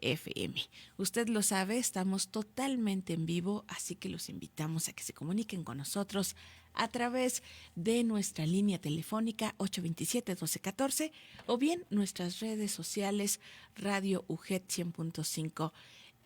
FM. Usted lo sabe, estamos totalmente en vivo, así que los invitamos a que se comuniquen con nosotros a través de nuestra línea telefónica 827-1214 o bien nuestras redes sociales Radio UGET 100.5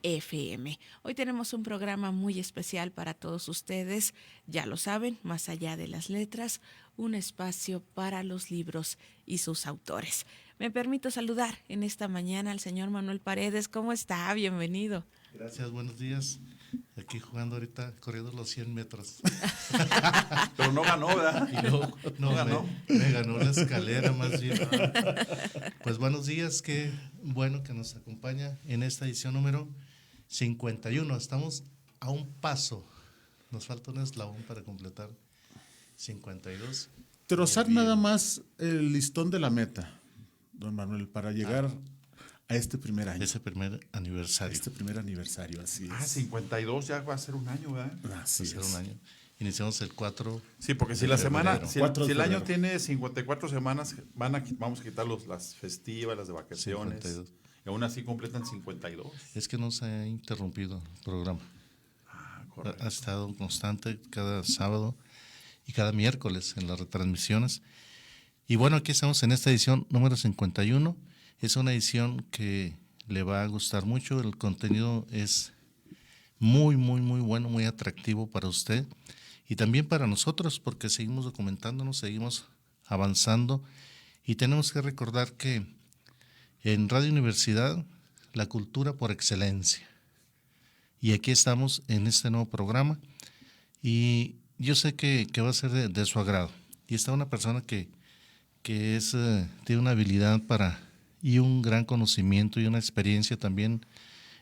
FM. Hoy tenemos un programa muy especial para todos ustedes, ya lo saben, más allá de las letras, un espacio para los libros y sus autores. Me permito saludar en esta mañana al señor Manuel Paredes. ¿Cómo está? Bienvenido. Gracias, buenos días. Aquí jugando ahorita, corriendo los 100 metros. Pero no ganó, ¿verdad? Y luego, no ganó. Me ganó la escalera más bien. Pues buenos días, qué bueno que nos acompaña en esta edición número 51. Estamos a un paso. Nos falta un eslabón para completar 52. Trozar nada más el listón de la meta, don Manuel, para llegar a este primer año. Ese primer aniversario. Este primer aniversario, así es. 52 ya va a ser un año, ¿verdad? Así Va a ser es. un año. Iniciamos el 4. Sí, porque si de la semana, febrero. si, 4 de si el año febrero. tiene 54 semanas, vamos a quitar las festivas, las de vacaciones. 52. Y aún así completan 52. Es que no se ha interrumpido el programa. Correcto. Ha estado constante cada sábado y cada miércoles en las retransmisiones. Y bueno, aquí estamos en esta edición número 51. Es una edición que le va a gustar mucho. El contenido es muy, muy, muy bueno, muy atractivo para usted y también para nosotros, porque seguimos documentándonos, seguimos avanzando y tenemos que recordar que en Radio Universidad, la cultura por excelencia. Y aquí estamos en este nuevo programa y yo sé que va a ser de su agrado. Y está una persona que tiene una habilidad y un gran conocimiento y una experiencia también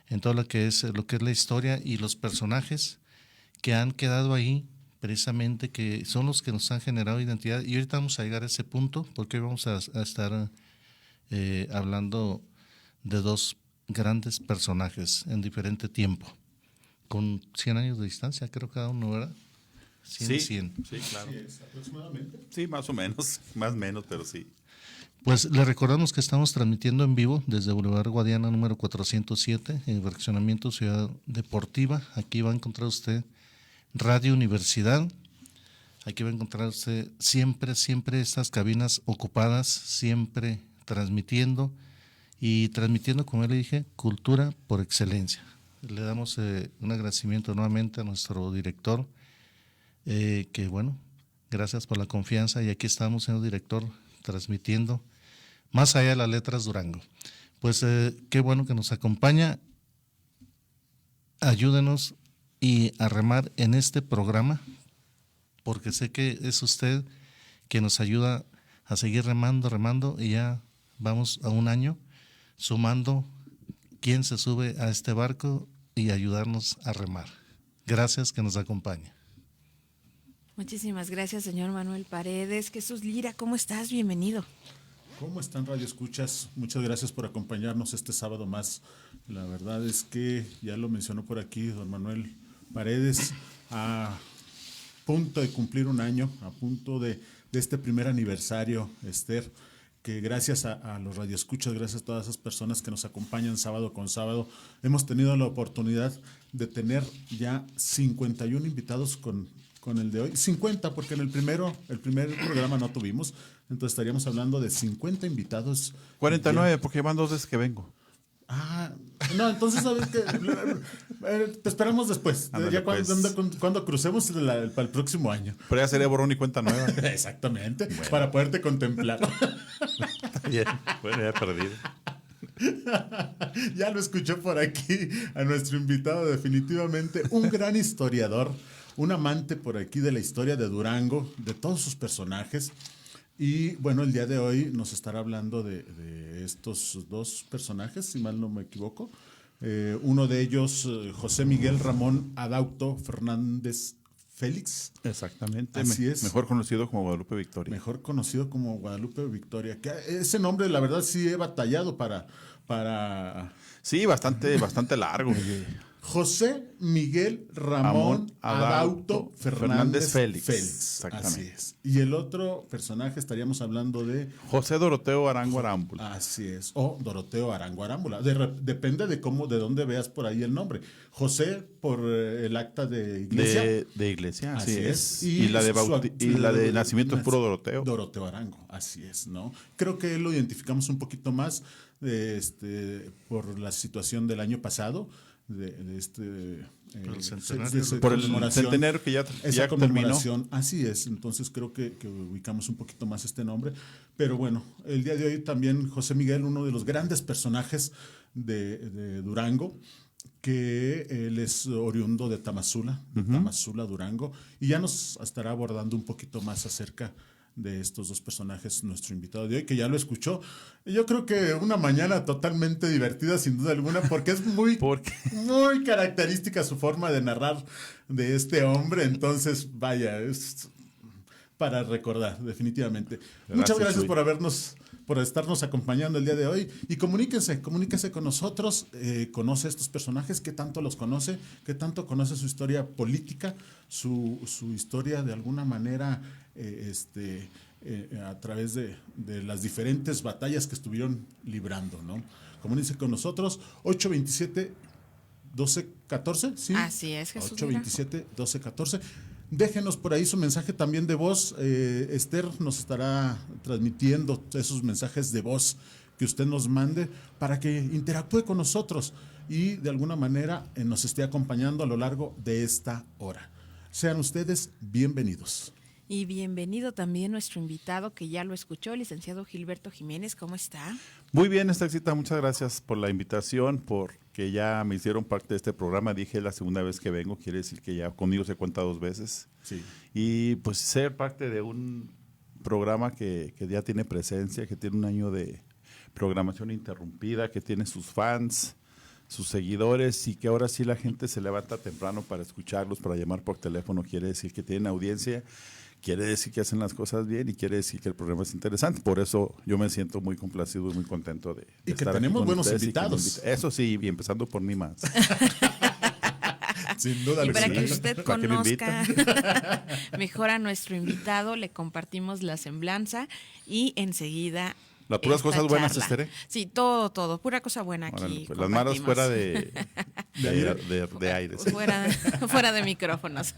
en todo lo que es la historia y los personajes que han quedado ahí precisamente, que son los que nos han generado identidad. Y ahorita vamos a llegar a ese punto porque hoy vamos a estar hablando de dos grandes personajes en diferente tiempo, con 100 años de distancia, creo cada uno, ¿verdad? 100, 100. Sí, claro. Así es, aproximadamente. Sí, más o menos, más o menos, pero sí. Pues le recordamos que estamos transmitiendo en vivo desde Boulevard Guadiana número 407, en Fraccionamiento Ciudad Deportiva. Aquí va a encontrar usted Radio Universidad. Aquí va a encontrar usted siempre estas cabinas ocupadas, siempre transmitiendo, como le dije, cultura por excelencia. Le damos un agradecimiento nuevamente a nuestro director, que bueno, gracias por la confianza, y aquí estamos, señor director, transmitiendo más allá de las letras Durango. Pues qué bueno que nos acompaña. Ayúdenos y a remar en este programa, porque sé que es usted que nos ayuda a seguir remando, y ya vamos a un año sumando quién se sube a este barco y ayudarnos a remar. Gracias que nos acompaña. Muchísimas gracias, señor Manuel Paredes. Jesús Lira, ¿cómo estás? Bienvenido. ¿Cómo están, Radio Escuchas? Muchas gracias por acompañarnos este sábado más. La verdad es que ya lo mencionó por aquí don Manuel Paredes, a punto de cumplir un año, a punto de este primer aniversario, Esther, que gracias a los radioescuchas, gracias a todas esas personas que nos acompañan sábado con sábado, hemos tenido la oportunidad de tener ya 51 invitados con el de hoy. 50, porque en el primer programa no tuvimos, entonces estaríamos hablando de 50 invitados. 49, porque van 2 veces que vengo. No, entonces sabes que te esperamos después, Ándale, ya pues. cuando crucemos para el próximo año. Pero ya sería borrón y cuenta nueva. Exactamente, para poderte contemplar. Bien, bueno, ya he perdido. Ya lo escuché por aquí a nuestro invitado, definitivamente un gran historiador, un amante por aquí de la historia de Durango, de todos sus personajes. Y bueno, el día de hoy nos estará hablando de estos dos personajes, si mal no me equivoco. Uno de ellos, José Miguel Ramón Adauto Fernández Félix. Exactamente. Así es. Mejor conocido como Guadalupe Victoria. Mejor conocido como Guadalupe Victoria. Que ese nombre, la verdad, sí he batallado para... Sí, bastante largo. José Miguel Ramón Adauto Fernández Félix. Exactamente. Así es. Y el otro personaje estaríamos hablando de... José Doroteo Arango Arámbula. Así es. O Doroteo Arango Arámbula. Depende de dónde veas por ahí el nombre. José por el acta de iglesia. De iglesia, así Así es. es. Y la de nacimiento es puro Doroteo. Doroteo Arango, así es, ¿no? Creo que lo identificamos un poquito más por la situación del año pasado, Por el centenario. Por el conmemoración. centenario que ya Esa terminó. conmemoración, así es, entonces creo que ubicamos un poquito más este nombre, pero bueno, el día de hoy también José Miguel, uno de los grandes personajes de Durango, que él es oriundo de Tamazula, Durango, y ya nos estará abordando un poquito más acerca de estos dos personajes, nuestro invitado de hoy, que ya lo escuchó. Yo creo que una mañana totalmente divertida, sin duda alguna, porque es muy característica su forma de narrar de este hombre. Entonces, vaya, es para recordar, definitivamente. Muchas gracias por estarnos acompañando el día de hoy. Y comuníquense con nosotros, conoce a estos personajes, qué tanto los conoce, qué tanto conoce su historia política, su historia de alguna manera a través de las diferentes batallas que estuvieron librando, ¿no? Comuníquense con nosotros, 827-1214, ¿sí? Así es, Jesús. 827-1214. Déjenos por ahí su mensaje también de voz. Esther nos estará transmitiendo esos mensajes de voz que usted nos mande para que interactúe con nosotros y de alguna manera nos esté acompañando a lo largo de esta hora. Sean ustedes bienvenidos. Y bienvenido también nuestro invitado que ya lo escuchó, el licenciado Gilberto Jiménez. ¿Cómo está? Muy bien, Estaxita, muchas gracias por la invitación, porque ya me hicieron parte de este programa. Dije la segunda vez que vengo, quiere decir que ya conmigo se cuenta 2 veces. Sí. Y pues ser parte de un programa que ya tiene presencia, que tiene un año de programación interrumpida, que tiene sus fans, sus seguidores y que ahora sí la gente se levanta temprano para escucharlos, para llamar por teléfono, quiere decir que tienen audiencia. Quiere decir que hacen las cosas bien y quiere decir que el programa es interesante. Por eso yo me siento muy complacido y muy contento de y estar que aquí tenemos con buenos ustedes invitados. Eso sí, y empezando por mí más. Sin duda. Y para sí. que usted ¿Para qué me conozca mejor a nuestro invitado, le compartimos la semblanza y enseguida Las puras esta cosas buenas, charla. Esther, ¿eh? Sí, todo, pura cosa buena aquí. Órale, pues las malas fuera compartimos. de aire. ¿sí? Fuera de micrófonos.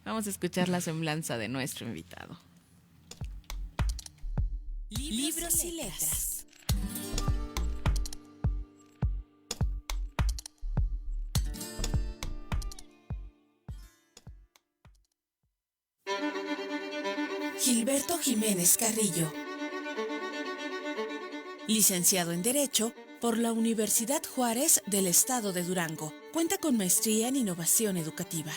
Vamos a escuchar la semblanza de nuestro invitado. Libros y letras. Gilberto Jiménez Carrillo. Licenciado en Derecho por la Universidad Juárez del Estado de Durango. Cuenta con maestría en innovación educativa.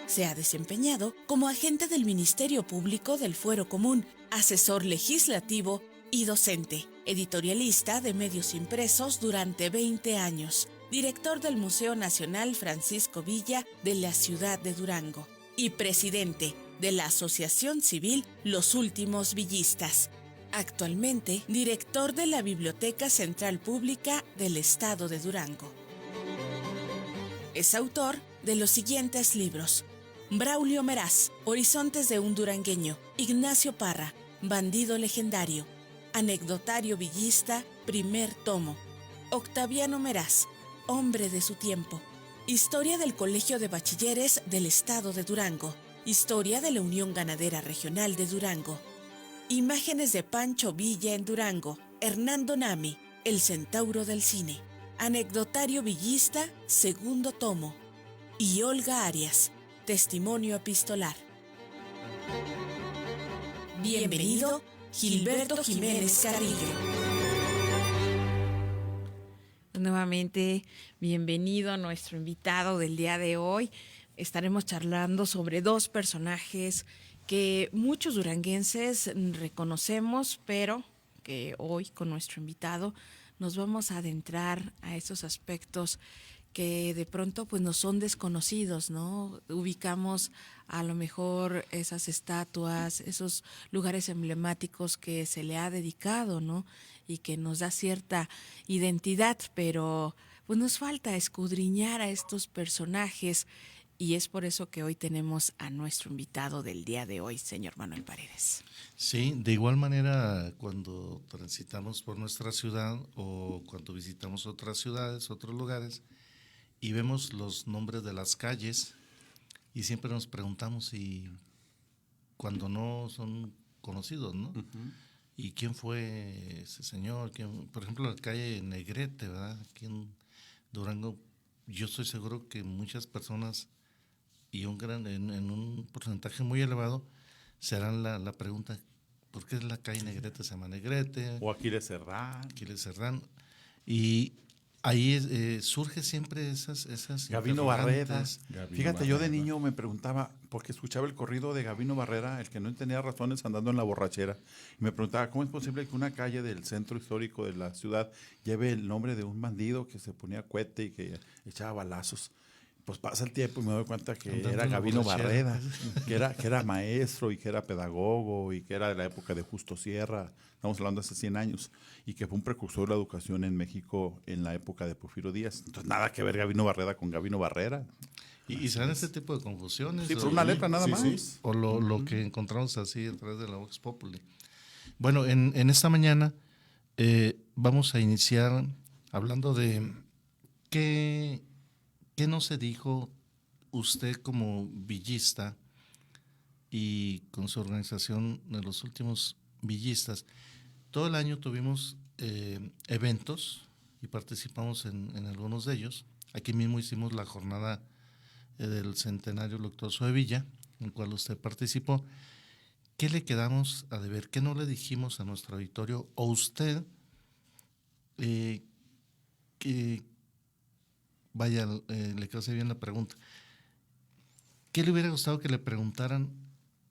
Se ha desempeñado como agente del Ministerio Público del Fuero Común, asesor legislativo y docente, editorialista de medios impresos durante 20 años, director del Museo Nacional Francisco Villa de la ciudad de Durango y presidente de la Asociación Civil Los Últimos Villistas. Actualmente, director de la Biblioteca Central Pública del Estado de Durango. Es autor de los siguientes libros: Braulio Meraz, Horizontes de un Durangueño; Ignacio Parra, Bandido Legendario; Anecdotario Villista, primer tomo; Octaviano Meraz, Hombre de su tiempo; Historia del Colegio de Bachilleres del Estado de Durango; Historia de la Unión Ganadera Regional de Durango; Imágenes de Pancho Villa en Durango; Hernando Nami, El Centauro del Cine; Anecdotario Villista, segundo tomo; y Olga Arias, Testimonio epistolar. Bienvenido, Gilberto Jiménez Carrillo. Nuevamente, bienvenido a nuestro invitado del día de hoy. Estaremos charlando sobre 2 personajes que muchos duranguenses reconocemos, pero que hoy con nuestro invitado nos vamos a adentrar a esos aspectos que de pronto pues nos son desconocidos, ¿no? Ubicamos a lo mejor esas estatuas, esos lugares emblemáticos que se le ha dedicado, ¿no? Y que nos da cierta identidad, pero pues nos falta escudriñar a estos personajes y es por eso que hoy tenemos a nuestro invitado del día de hoy, señor Manuel Paredes. Sí, de igual manera cuando transitamos por nuestra ciudad o cuando visitamos otras ciudades, otros lugares y vemos los nombres de las calles y siempre nos preguntamos y cuando no son conocidos, ¿no? ¿Y quién fue ese señor? Por ejemplo, la calle Negrete, ¿verdad? Aquí en Durango, yo estoy seguro que muchas personas y en un porcentaje muy elevado se harán la pregunta, ¿por qué la calle Negrete se llama Negrete? O Aquiles Serrán. Aquiles Serrán. Y ahí surge siempre esas Gabino Barrera. interrogantes. Fíjate, yo de niño me preguntaba, porque escuchaba el corrido de Gabino Barrera, el que no tenía razones andando en la borrachera, y me preguntaba, ¿cómo es posible que una calle del centro histórico de la ciudad lleve el nombre de un bandido que se ponía cohete y que echaba balazos? Pues pasa el tiempo y me doy cuenta que Andando era en la Gabino borrachera. Barrera, que era maestro y que era pedagogo y que era de la época de Justo Sierra, estamos hablando de hace 100 años, y que fue un precursor de la educación en México en la época de Porfirio Díaz. Entonces, nada que ver Gabino Barrera con Gabino Barrera. Y se dan este tipo de confusiones. Sí, por una letra nada más. sí. O lo que encontramos así a través de la Vox Populi. Bueno, en esta mañana vamos a iniciar hablando de qué no se dijo usted como villista y con su organización de los últimos villistas. Todo el año tuvimos eventos y participamos en algunos de ellos. Aquí mismo hicimos la jornada del centenario luctuoso de Villa, en el cual usted participó. ¿Qué le quedamos a deber? ¿Qué no le dijimos a nuestro auditorio? ¿O usted, le quedó bien la pregunta, qué le hubiera gustado que le preguntaran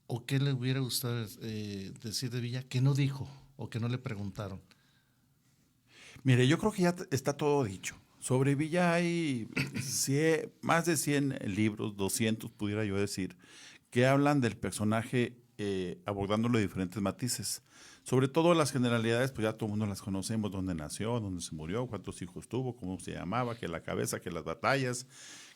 o qué le hubiera gustado decir de Villa que no dijo o que no le preguntaron? Mire, yo creo que ya está todo dicho. Sobre Villa hay más de 100 libros, 200 pudiera yo decir, que hablan del personaje abordándolo de diferentes matices. Sobre todo las generalidades, pues ya todo el mundo las conocemos, dónde nació, dónde se murió, cuántos hijos tuvo, cómo se llamaba, que la cabeza, que las batallas,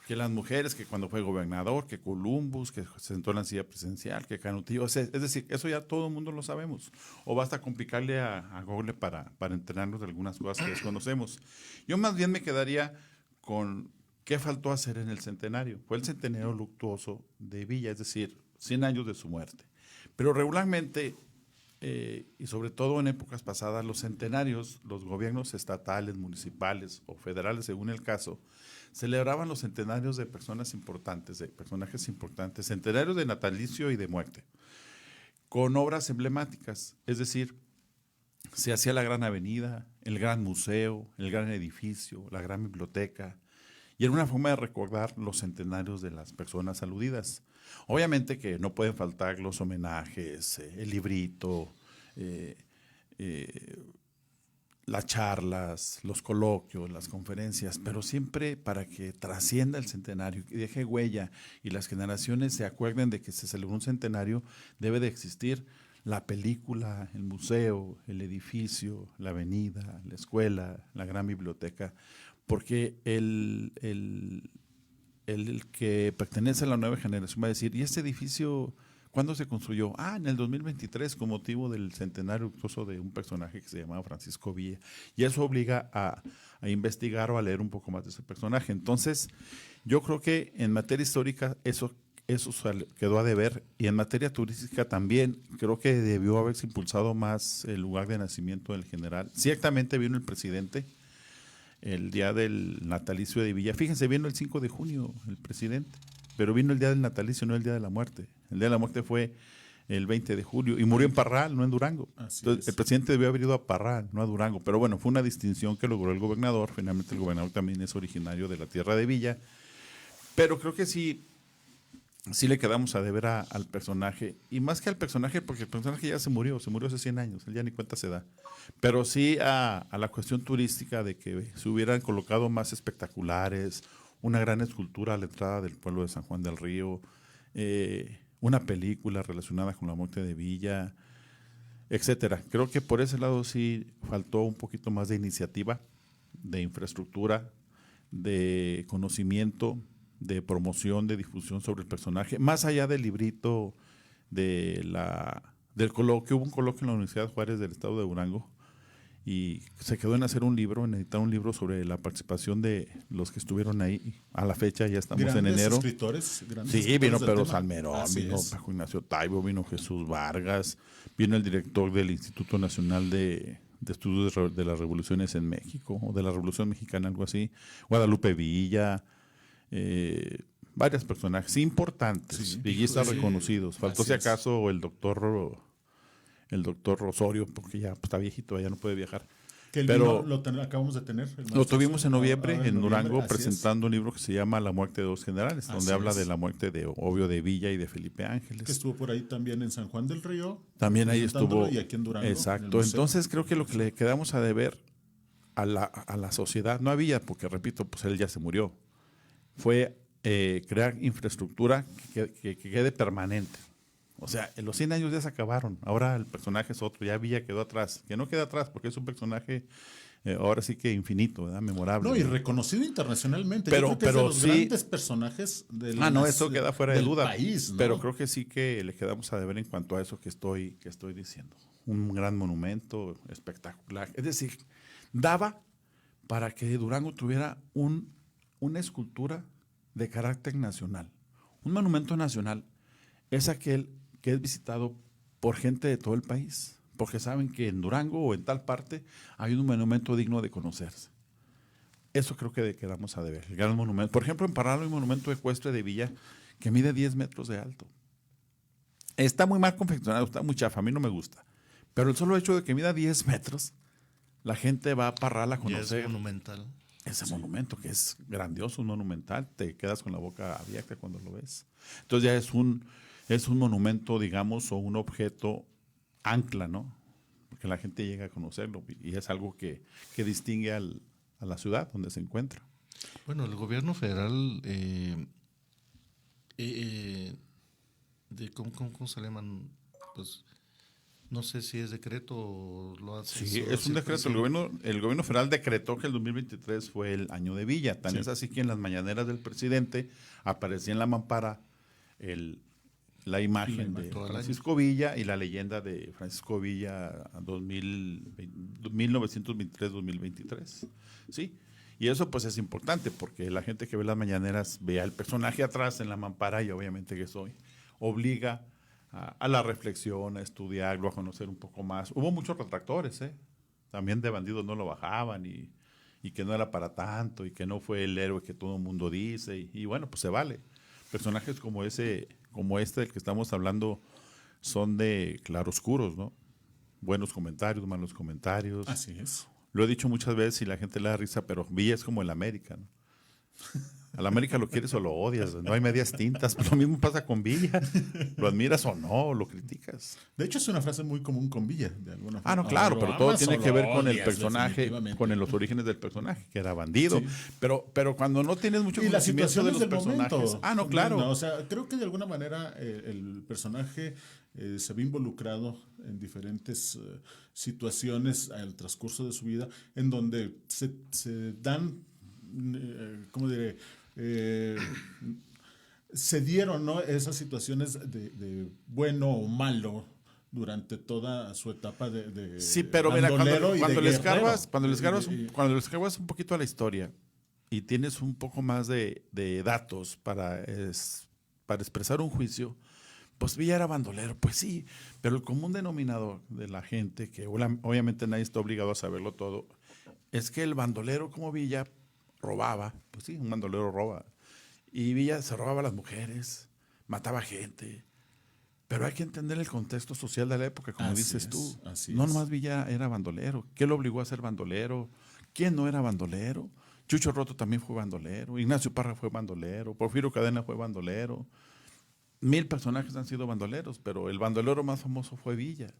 que las mujeres, que cuando fue gobernador, que Columbus, que se sentó en la silla presidencial, que Canutillo. Es decir, eso ya todo el mundo lo sabemos. O basta complicarle a Google para enterarnos de algunas cosas que desconocemos. Yo más bien me quedaría con qué faltó hacer en el centenario. Fue el centenario luctuoso de Villa, es decir, 100 años de su muerte. Pero regularmente, y sobre todo en épocas pasadas, los centenarios, los gobiernos estatales, municipales o federales, según el caso, celebraban los centenarios de personas importantes, de personajes importantes, centenarios de natalicio y de muerte, con obras emblemáticas. Es decir, se hacía la gran avenida, el gran museo, el gran edificio, la gran biblioteca, y era una forma de recordar los centenarios de las personas aludidas. Obviamente que no pueden faltar los homenajes, el librito, las charlas, los coloquios, las conferencias, pero siempre para que trascienda el centenario, que deje huella y las generaciones se acuerden de que se celebró un centenario, debe de existir la película, el museo, el edificio, la avenida, la escuela, la gran biblioteca, porque el que pertenece a la nueva generación va a decir, ¿y este edificio cuándo se construyó? En el 2023 con motivo del centenario luctuoso de un personaje que se llamaba Francisco Villa. Y eso obliga a investigar o a leer un poco más de ese personaje. Entonces, yo creo que en materia histórica eso quedó a deber, y en materia turística también creo que debió haberse impulsado más el lugar de nacimiento del general. Ciertamente vino el presidente el día del natalicio de Villa. Fíjense, vino el 5 de junio el presidente, pero vino el día del natalicio, no el día de la muerte. El día de la muerte fue el 20 de julio y murió en Parral, no en Durango. Entonces, el presidente debió haber ido a Parral, no a Durango. Pero bueno, fue una distinción que logró el gobernador. Finalmente el gobernador también es originario de la tierra de Villa. Pero creo que sí le quedamos a deber al personaje. Y más que al personaje, porque el personaje ya se murió hace 100 años, él ya ni cuenta se da. Pero sí a la cuestión turística de que se hubieran colocado más espectaculares, una gran escultura a la entrada del pueblo de San Juan del Río, una película relacionada con la muerte de Villa, etcétera. Creo que por ese lado sí faltó un poquito más de iniciativa, de infraestructura, de conocimiento, de promoción, de difusión sobre el personaje, más allá del librito del coloquio. Hubo un coloquio en la Universidad Juárez del Estado de Durango y se quedó en hacer un libro, en editar un libro sobre la participación de los que estuvieron ahí. A la fecha ya estamos en enero. Escritores, grandes Sí, escritores vino del Pedro tema. Salmerón, Así vino es. Paco Ignacio Taibo, vino Jesús Vargas, vino el director del Instituto Nacional de Estudios de las Revoluciones en México, o de la Revolución Mexicana, algo así, Guadalupe Villa, varios personajes importantes, Sí, villistas sí. reconocidos. Faltó Así si es. acaso el doctor Osorio, porque ya está viejito, ya no puede viajar. Que el Pero vino acabamos de tener. el lo maestro tuvimos en ahora noviembre en Durango así es. presentando un libro que se llama La muerte de dos generales, Así donde habla es. de la muerte de Obvio de Villa y de Felipe Que Ángeles. estuvo por ahí también en San Juan del Río. También ahí presentándolo, estuvo. Y aquí en Durango. en el Exacto. museo. Entonces creo que lo que le quedamos a deber a la sociedad, no había, porque repito, pues él ya se murió, fue crear infraestructura que quede permanente. O sea, en los 100 años ya se acabaron. Ahora el personaje es otro, ya Villa quedó atrás. Que no queda atrás porque es un personaje ahora sí que infinito, ¿verdad? Memorable. No, y reconocido internacionalmente. Pero- Yo creo que pero es de los sí. grandes personajes del, Eso queda fuera de del duda. país, ¿no? Pero creo que sí que le quedamos a deber en cuanto a eso que estoy diciendo. Un gran monumento espectacular. Es decir, daba para que Durango tuviera una escultura de carácter nacional. Un monumento nacional es aquel que es visitado por gente de todo el país, porque saben que en Durango o en tal parte hay un monumento digno de conocerse. Eso creo que le quedamos a deber. El gran monumento. Por ejemplo, en Parral hay un monumento ecuestre de Villa que mide 10 metros de alto. Está muy mal confeccionado, está muy chafa, a mí no me gusta. Pero el solo hecho de que mida 10 metros, la gente va a Parral a Ya es conocer monumental. ese monumento, que es grandioso, un monumental. Te quedas con la boca abierta cuando lo ves. Entonces ya es un monumento, digamos, o un objeto ancla, ¿no? Porque la gente llega a conocerlo y es algo que distingue a la ciudad donde se encuentra. Bueno, el gobierno federal, ¿cómo se le llaman? Pues no sé si es decreto o lo hace. Sí, solo es un decreto. El presidente. gobierno federal decretó que el 2023 fue el año de Villa. Tan Sí. es así que en las mañaneras del presidente aparecía en la mampara la imagen de todo el Francisco Villa y la leyenda de Francisco Villa 1923-2023. Sí, y eso pues es importante porque la gente que ve las mañaneras ve al personaje atrás en la mampara y obviamente que obliga a la reflexión, a estudiarlo, a conocer un poco más. Hubo muchos retractores, también de bandidos no lo bajaban y que no era para tanto y que no fue el héroe que todo el mundo dice y bueno, pues se vale. Personajes como este del que estamos hablando son de claroscuros, ¿no? Buenos comentarios, malos comentarios. Así es. Lo he dicho muchas veces y la gente le da risa, pero Villa es como el América, ¿no? Al América lo quieres o lo odias, no hay medias tintas, pero lo mismo pasa con Villa. Lo admiras o no, lo criticas. De hecho, es una frase muy común con Villa, de alguna forma. No, claro, O lo pero todo amas tiene o que lo ver con el odias, personaje, definitivamente. con los orígenes del personaje, que era bandido. Sí. Pero cuando no tienes mucho Y las conocimiento de situaciones los del personajes. momento. No, claro. No, o sea, creo que de alguna manera el personaje se ve involucrado en diferentes situaciones al transcurso de su vida, en donde se dan, ¿cómo diré? Se dieron, ¿no?, esas situaciones de bueno o malo durante toda su etapa de Sí, pero mira, bandolero y cuando de le escarbas, guerrero. cuando le escarbas un poquito a la historia y tienes un poco más de datos para expresar un juicio, pues Villa era bandolero, pues sí, pero el común denominador de la gente, que obviamente nadie está obligado a saberlo todo, es que el bandolero como Villa robaba, pues sí, un bandolero roba, y Villa se robaba a las mujeres, mataba gente. Pero hay que entender el contexto social de la época, como Así dices es, tú. así No es. nomás Villa era bandolero. ¿Qué lo obligó a ser bandolero? ¿Quién no era bandolero? Chucho Roto también fue bandolero. Ignacio Parra fue bandolero. Porfirio Cadena fue bandolero. 1000 personajes han sido bandoleros, pero el bandolero más famoso fue Villa.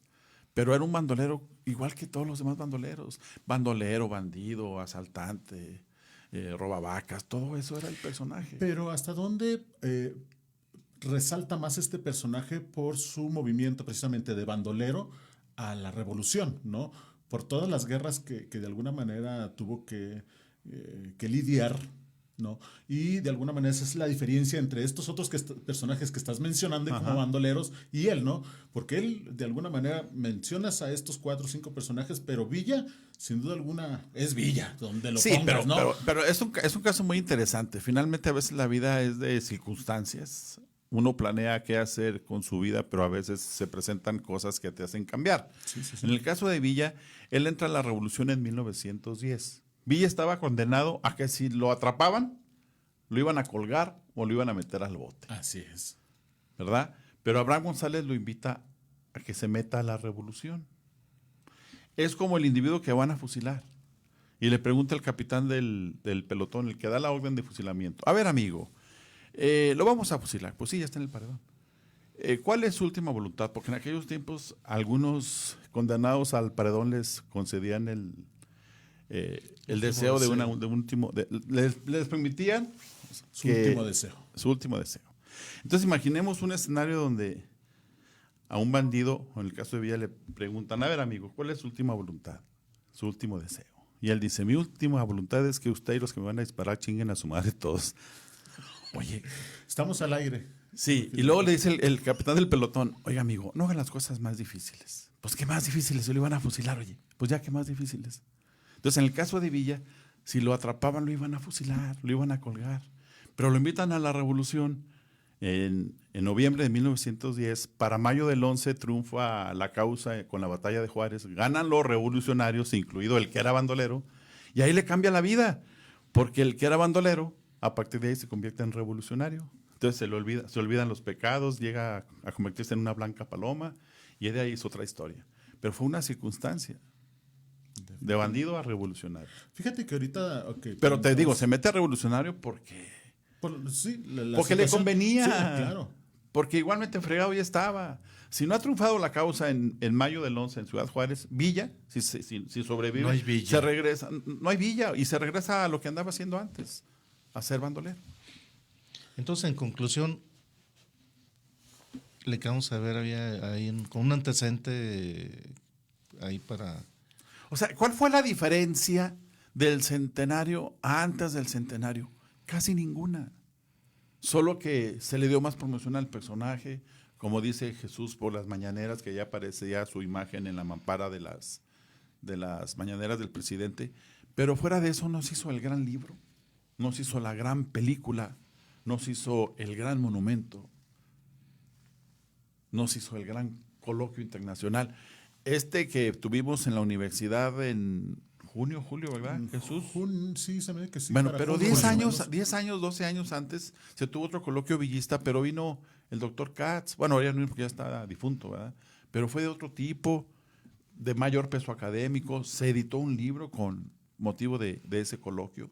Pero era un bandolero igual que todos los demás bandoleros. Bandolero, bandido, asaltante, robavacas, todo eso era el personaje. Pero ¿hasta dónde resalta más este personaje por su movimiento precisamente de bandolero a la revolución, ¿no? Por todas las guerras que de alguna manera tuvo que que lidiar, ¿no? Y de alguna manera esa es la diferencia entre estos otros personajes que estás mencionando como bandoleros y él, ¿no? Porque él, de alguna manera, mencionas a estos 4 o 5 personajes, pero Villa, sin duda alguna, es Villa, donde lo pongas, ¿no? Pero es un caso muy interesante. Finalmente, a veces la vida es de circunstancias. Uno planea qué hacer con su vida, pero a veces se presentan cosas que te hacen cambiar. Sí. En el caso de Villa, él entra a la revolución en 1910. Villa estaba condenado a que si lo atrapaban, lo iban a colgar o lo iban a meter al bote, Así es. ¿verdad? Pero Abraham González lo invita a que se meta a la revolución. Es como el individuo que van a fusilar. Y le pregunta al capitán del pelotón, el que da la orden de fusilamiento: a ver, amigo, lo vamos a fusilar. Pues sí, ya está en el paredón. ¿Cuál es su última voluntad? Porque en aquellos tiempos algunos condenados al paredón les concedían el deseo de un último, les permitían Su último deseo. Su último deseo. Entonces imaginemos un escenario donde a un bandido, o en el caso de Villa, le preguntan: a ver, amigo, ¿cuál es su última voluntad? Su último deseo. Y él dice: mi última voluntad es que usted y los que me van a disparar chinguen a su madre todos. Oye, Estamos al aire. sí, y luego le dice el capitán del pelotón: oiga, amigo, no hagan las cosas más difíciles. Pues, ¿qué más difíciles? Se lo iban a fusilar, oye. Pues ya, ¿qué más difíciles? Entonces, en el caso de Villa, si lo atrapaban, lo iban a fusilar, lo iban a colgar. Pero lo invitan a la revolución en noviembre de 1910. Para mayo del 11 triunfa la causa con la batalla de Juárez. Ganan los revolucionarios, incluido el que era bandolero. Y ahí le cambia la vida, porque el que era bandolero, a partir de ahí se convierte en revolucionario. Entonces se olvidan los pecados, llega a convertirse en una blanca paloma, y de ahí es otra historia. Pero fue una circunstancia. De bandido a revolucionario. Fíjate que ahorita... Pero te digo, se mete a revolucionario porque sí, porque le situación- convenía. Sí, claro. Porque igualmente fregado ya estaba. Si no ha triunfado la causa en mayo del 11 en Ciudad Juárez, Villa, si sobrevive, No hay Villa. se regresa. No hay Villa y se regresa a lo que andaba haciendo antes, a ser bandolero. Entonces, en conclusión, le queremos saber, había ahí con un antecedente ahí para... O sea, ¿cuál fue la diferencia del centenario a antes del centenario? Casi ninguna. Solo que se le dio más promoción al personaje, como dice Jesús por las mañaneras, que ya aparecía su imagen en la mampara de las mañaneras del presidente. Pero fuera de eso no se hizo el gran libro, no se hizo la gran película, no se hizo el gran monumento, no se hizo el gran coloquio internacional. Que tuvimos en la universidad en julio, ¿verdad, Jesús? Sí, se me ve que sí. Bueno, para pero junio, 10 más o años, menos. 10 años, 12 años antes se tuvo otro coloquio villista, pero vino el doctor Katz. Bueno, ya no, porque ya está difunto, ¿verdad? Pero fue de otro tipo, de mayor peso académico. Se editó un libro con motivo de ese coloquio.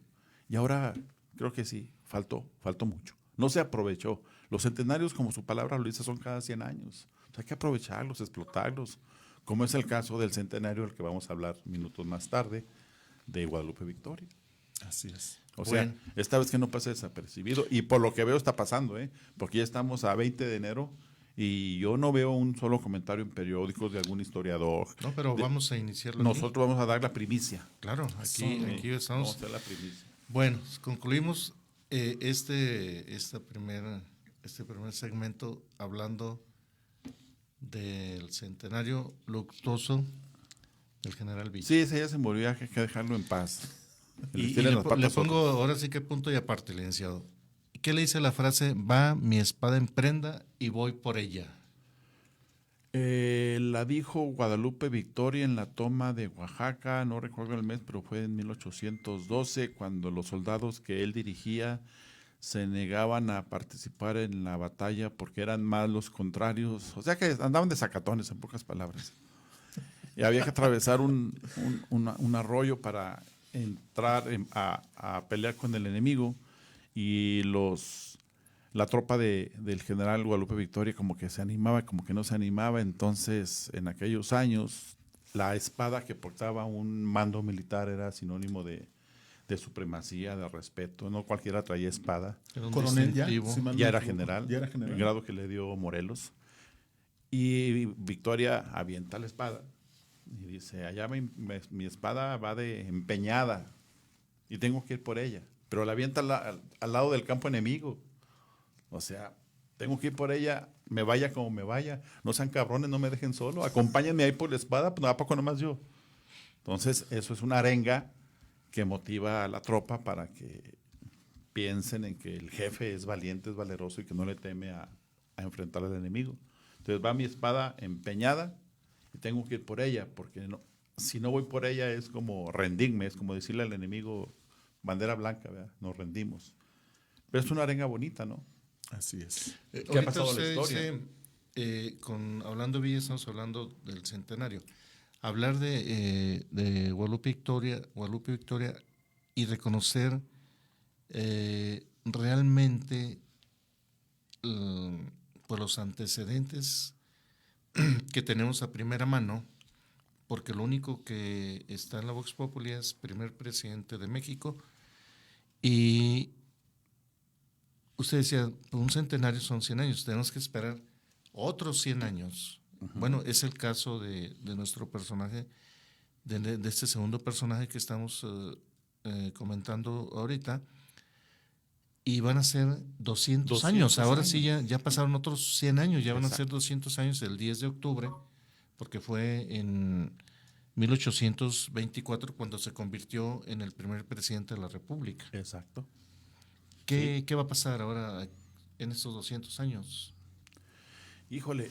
Y ahora creo que sí, faltó mucho. No se aprovechó. Los centenarios, como su palabra lo dice, son cada 100 años. O sea, hay que aprovecharlos, explotarlos. Como es el caso del centenario del que vamos a hablar minutos más tarde, de Guadalupe Victoria. Así es. O sea, Bueno. esta vez que no pase desapercibido, y por lo que veo está pasando, porque ya estamos a 20 de enero y yo no veo un solo comentario en periódicos de algún historiador. No, pero vamos a iniciarlo aquí. Nosotros vamos a dar la primicia. Claro, aquí Vamos estamos. a dar la primicia. Bueno, concluimos este primer segmento hablando del centenario luctuoso del general Villa. Sí, ese ya se murió, hay que dejarlo en paz. Y Tienen las le patas pongo otras. ahora sí que punto y aparte, licenciado. ¿Qué le dice la frase? Va mi espada en prenda y voy por ella. La dijo Guadalupe Victoria en la toma de Oaxaca, no recuerdo el mes, pero fue en 1812, cuando los soldados que él dirigía se negaban a participar en la batalla porque eran más los contrarios, o sea que andaban de sacatones, en pocas palabras. Y había que atravesar un arroyo para entrar a pelear con el enemigo, y la tropa del general Guadalupe Victoria como que se animaba, como que no se animaba. Entonces, en aquellos años, la espada que portaba un mando militar era sinónimo de supremacía, de respeto. No cualquiera traía espada. Era un Coronel ya. distintivo. si mal no Ya era me equivoco. general, Ya era general. el grado que le dio Morelos. Y Victoria avienta la espada y dice: allá mi espada va de empeñada. y tengo que ir por ella. Pero la avienta al lado del campo enemigo. O sea, tengo que ir por ella, me vaya como me vaya. No sean cabrones, no me dejen solo. Acompáñenme ahí por la espada, pues ¿a poco nomás yo? Entonces, eso es una arenga que motiva a la tropa para que piensen en que el jefe es valiente, es valeroso y que no le teme a enfrentar al enemigo. Entonces va mi espada empeñada y tengo que ir por ella, porque si no voy por ella es como rendirme, es como decirle al enemigo, bandera blanca, ¿verdad? Nos rendimos. Pero es una arenga bonita, ¿no? Así es. ¿Qué ha pasado en la historia? Hablando bien, estamos hablando del centenario. Hablar de Guadalupe Victoria y reconocer realmente pues los antecedentes que tenemos a primera mano, porque lo único que está en la Vox Populi es primer presidente de México, y usted decía, por un centenario son 100 años, tenemos que esperar otros 100 años. Bueno, es el caso de nuestro personaje, de este segundo personaje que estamos comentando ahorita, y van a ser 200 años. Ahora años. sí, ya pasaron otros 100 años, ya van a ser Exacto. 200 años el 10 de octubre, porque fue en 1824 cuando se convirtió en el primer presidente de la República. Exacto. ¿Qué va a pasar ahora en estos 200 años? Híjole,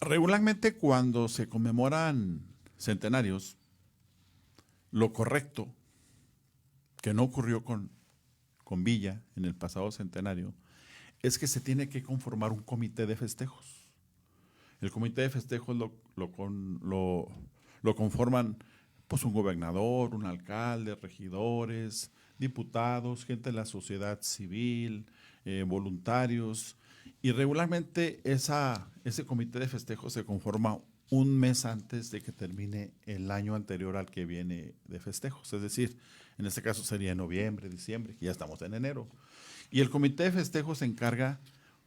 regularmente cuando se conmemoran centenarios, lo correcto, que no ocurrió con Villa en el pasado centenario, es que se tiene que conformar un comité de festejos. El comité de festejos lo conforman pues un gobernador, un alcalde, regidores, diputados, gente de la sociedad civil, voluntarios, y regularmente ese comité de festejos se conforma un mes antes de que termine el año anterior al que viene de festejos. Es decir, en este caso sería noviembre, diciembre, que ya estamos en enero. Y el comité de festejos se encarga,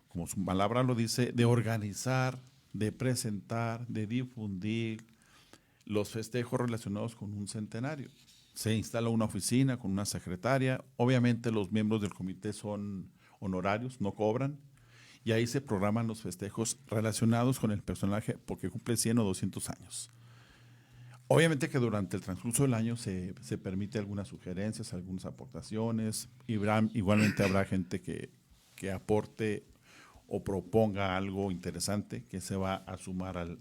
como su palabra lo dice, de organizar, de presentar, de difundir los festejos relacionados con un centenario. Se instala una oficina con una secretaria. Obviamente los miembros del comité son honorarios, no cobran. Y ahí se programan los festejos relacionados con el personaje porque cumple 100 o 200 años. Obviamente que durante el transcurso del año se permite algunas sugerencias, algunas aportaciones. Igualmente habrá gente que aporte o proponga algo interesante que se va a sumar al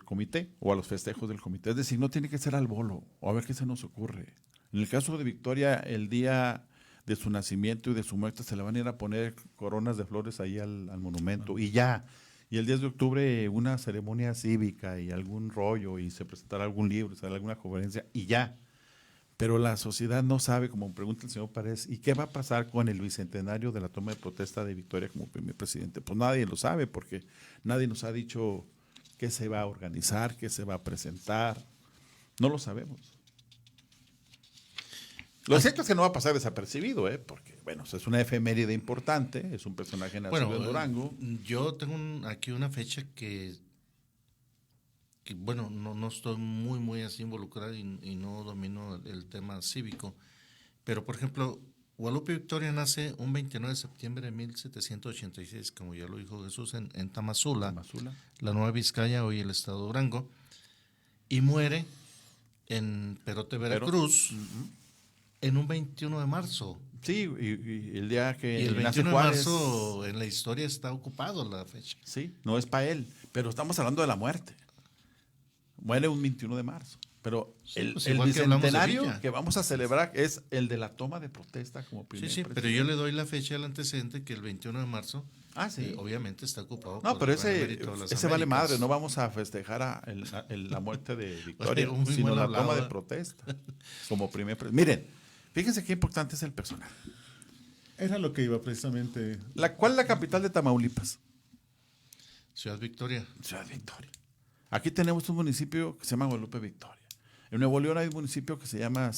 comité o a los festejos del comité. Es decir, no tiene que ser al bolo o a ver qué se nos ocurre. En el caso de Victoria, el día de su nacimiento y de su muerte se le van a ir a poner coronas de flores ahí al monumento y ya. Y el 10 de octubre una ceremonia cívica y algún rollo y se presentará algún libro, se hará alguna conferencia y ya. Pero la sociedad no sabe, como pregunta el señor Párez, ¿y qué va a pasar con el bicentenario de la toma de protesta de Victoria como primer presidente? Pues nadie lo sabe porque nadie nos ha dicho qué se va a organizar, qué se va a presentar. No lo sabemos. Lo cierto es que no va a pasar desapercibido, porque, bueno, es una efeméride importante, es un personaje nacido en Durango. Yo tengo aquí una fecha que bueno, no estoy muy así involucrado y no domino el tema cívico, pero, por ejemplo, Guadalupe Victoria nace un 29 de septiembre de 1786, como ya lo dijo Jesús, en Tamazula, la Nueva Vizcaya, hoy el estado de Durango, y muere en Perote, Veracruz, en un 21 de marzo. Sí, y el día que y el 21 nace de Juárez, marzo en la historia está ocupado la fecha. Sí, no es para él, pero estamos hablando de la muerte. Muere un 21 de marzo. Pero Sí, el pues igual que hablamos de bicentenario Villa. que vamos a celebrar es el de la toma de protesta como primer Sí, pero presidente. yo le doy la fecha al antecedente que el 21 de marzo Sí. obviamente está ocupado. No, por pero el gran mérito de las ese vale Américas. madre. No vamos a festejar la muerte de Victoria, Oye, muy sino mal la hablado, toma de ¿eh? protesta como primer presidente. Miren, fíjense qué importante es el personaje. Era lo que iba precisamente. ¿Cuál es la capital de Tamaulipas? Ciudad Victoria. Ciudad Victoria. Aquí tenemos un municipio que se llama Guadalupe Victoria. En Nuevo León hay un municipio que se llama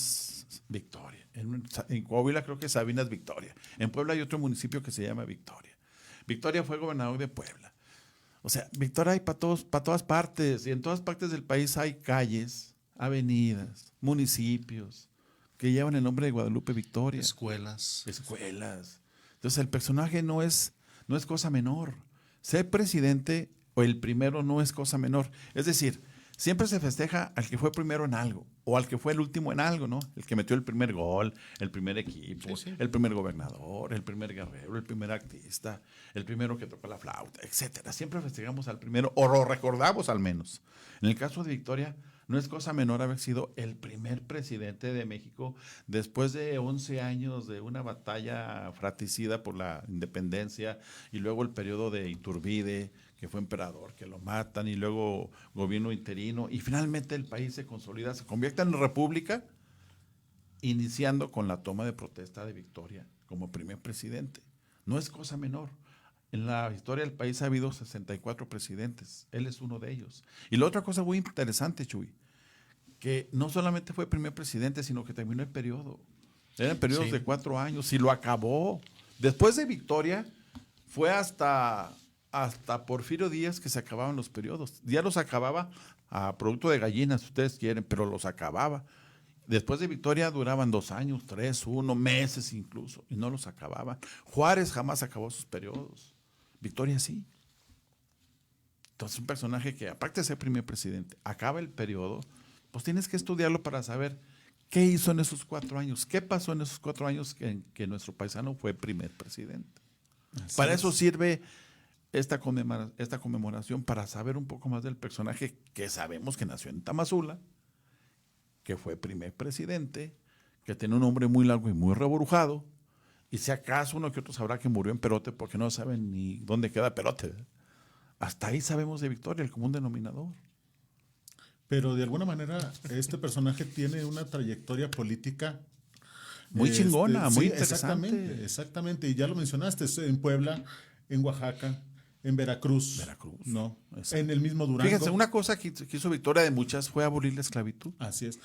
Victoria. En Coahuila creo que es Sabinas Victoria. En Puebla hay otro municipio que se llama Victoria. Victoria fue gobernador de Puebla. O sea, Victoria hay para todas partes. Y en todas partes del país hay calles, avenidas, municipios que llevan el nombre de Guadalupe Victoria. Escuelas. Entonces el personaje no es cosa menor. Ser presidente o el primero no es cosa menor. Es decir, siempre se festeja al que fue primero en algo o al que fue el último en algo, ¿no? El que metió el primer gol, el primer equipo, Sí. el primer gobernador, el primer guerrero, el primer artista, el primero que tocó la flauta, etcétera. Siempre festejamos al primero o lo recordamos al menos. En el caso de Victoria, no es cosa menor haber sido el primer presidente de México después de 11 años de una batalla fratricida por la independencia y luego el periodo de Iturbide, que fue emperador, que lo matan, y luego gobierno interino, y finalmente el país se consolida, se convierte en república, iniciando con la toma de protesta de Victoria como primer presidente. No es cosa menor. En la historia del país ha habido 64 presidentes. Él es uno de ellos. Y la otra cosa muy interesante, Chuy, que no solamente fue primer presidente, sino que terminó el periodo. Eran periodos de 4 años y lo acabó. Después de Victoria, fue hasta Porfirio Díaz que se acababan los periodos. Ya los acababa a producto de gallinas, si ustedes quieren, pero los acababa. Después de Victoria duraban 2 años, 3, 1, meses incluso, y no los acababan. Juárez jamás acabó sus periodos. Victoria sí. Entonces, un personaje que, aparte de ser primer presidente, acaba el periodo, pues tienes que estudiarlo para saber qué hizo en esos 4 años, qué pasó en esos 4 años que nuestro paisano fue primer presidente. Para eso sirve esta conmemoración, para saber un poco más del personaje que sabemos que nació en Tamazula, que fue primer presidente, que tiene un nombre muy largo y muy reborujado, y si acaso uno que otro sabrá que murió en Perote porque no saben ni dónde queda Perote. Hasta ahí sabemos de Victoria, el común denominador. Pero de alguna manera este personaje tiene una trayectoria política Muy chingona, muy interesante. Exactamente, y ya lo mencionaste, en Puebla, en Oaxaca, en Veracruz. No, Exacto. en el mismo Durango. Fíjense, una cosa que hizo Victoria de muchas fue abolir la esclavitud. Así es.